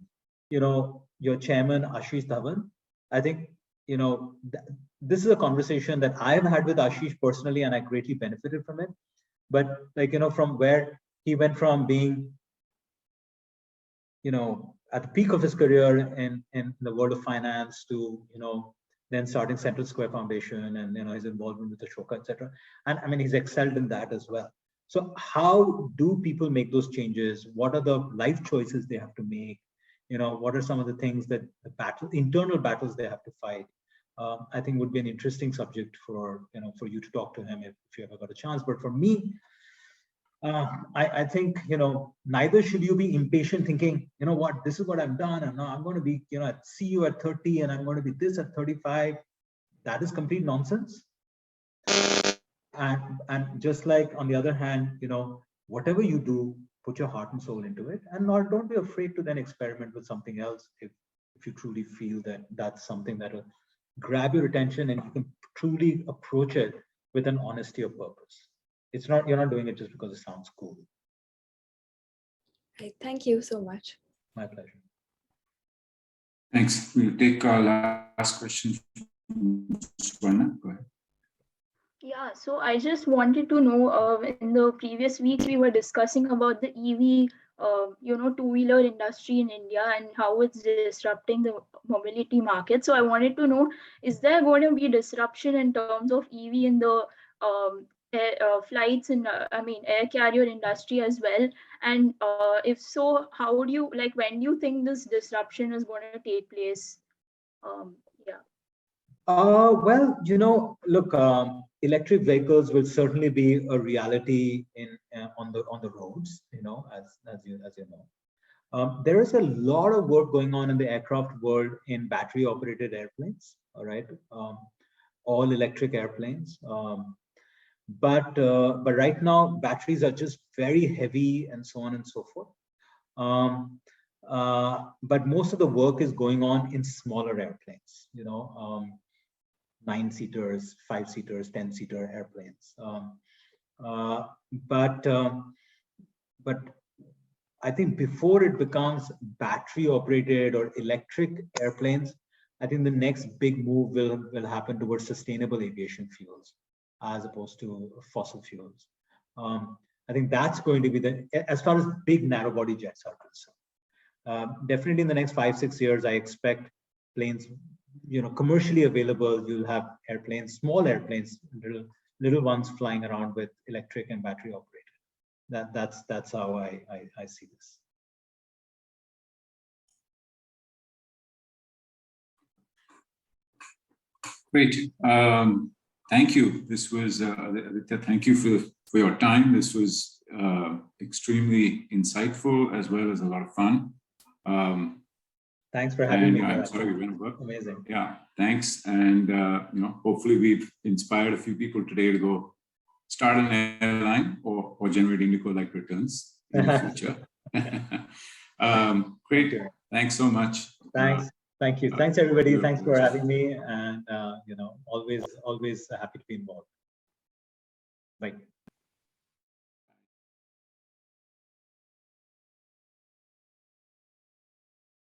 your chairman Ashish Dhawan, I think this is a conversation that I've had with Ashish personally, and I greatly benefited from it. But from where he went from being at the peak of his career in the world of finance to then starting Central Square Foundation and his involvement with Ashoka, etc. And I mean, he's excelled in that as well. So how do people make those changes? What are the life choices they have to make? What are some of the things that the internal battles they have to fight? I think would be an interesting subject for you to talk to him if you ever got a chance. But for me, I think neither should you be impatient thinking, what, this is what I've done, and now I'm going to be see you at 30 and I'm going to be this at 35. That is complete nonsense. And just like on the other hand, whatever you do, put your heart and soul into it, and don't be afraid to then experiment with something else if you truly feel that that's something that will grab your attention and you can truly approach it with an honesty of purpose. You're not doing it just because it sounds cool. Right. Thank you so much. My pleasure. Thanks. We'll take our last question. Suvarna, go ahead. Yeah, so I just wanted to know, in the previous weeks, we were discussing about the EV, two-wheeler industry in India and how it's disrupting the mobility market. So I wanted to know, is there going to be disruption in terms of EV in the flights and air carrier industry as well? And if so, how would you, when do you think this disruption is going to take place? Yeah. Well, look, electric vehicles will certainly be a reality on the roads. As you know, there is a lot of work going on in the aircraft world in battery-operated airplanes. All right, all electric airplanes. But right now, batteries are just very heavy and so on and so forth. But most of the work is going on in smaller airplanes. 9-seaters, 5-seaters, 10-seater airplanes. But I think before it becomes battery operated or electric airplanes, I think the next big move will happen towards sustainable aviation fuels as opposed to fossil fuels. I think that's going to be as far as big narrow body jets are concerned. Definitely in the next 5-6 years, I expect planes, commercially available. You'll have airplanes, small airplanes, little ones flying around with electric and battery operated. That's how I see this. Great. Thank you. This was Aditya. Thank you for your time. This was extremely insightful as well as a lot of fun. Thanks for having me. I'm sorry we went over. Amazing. Yeah, thanks. And hopefully we've inspired a few people today to go start an airline or generate IndiGo-like returns in the future. Great. Thanks so much. Thanks. Thank you. Thanks everybody. Thanks for having me. And always happy to be involved. Bye.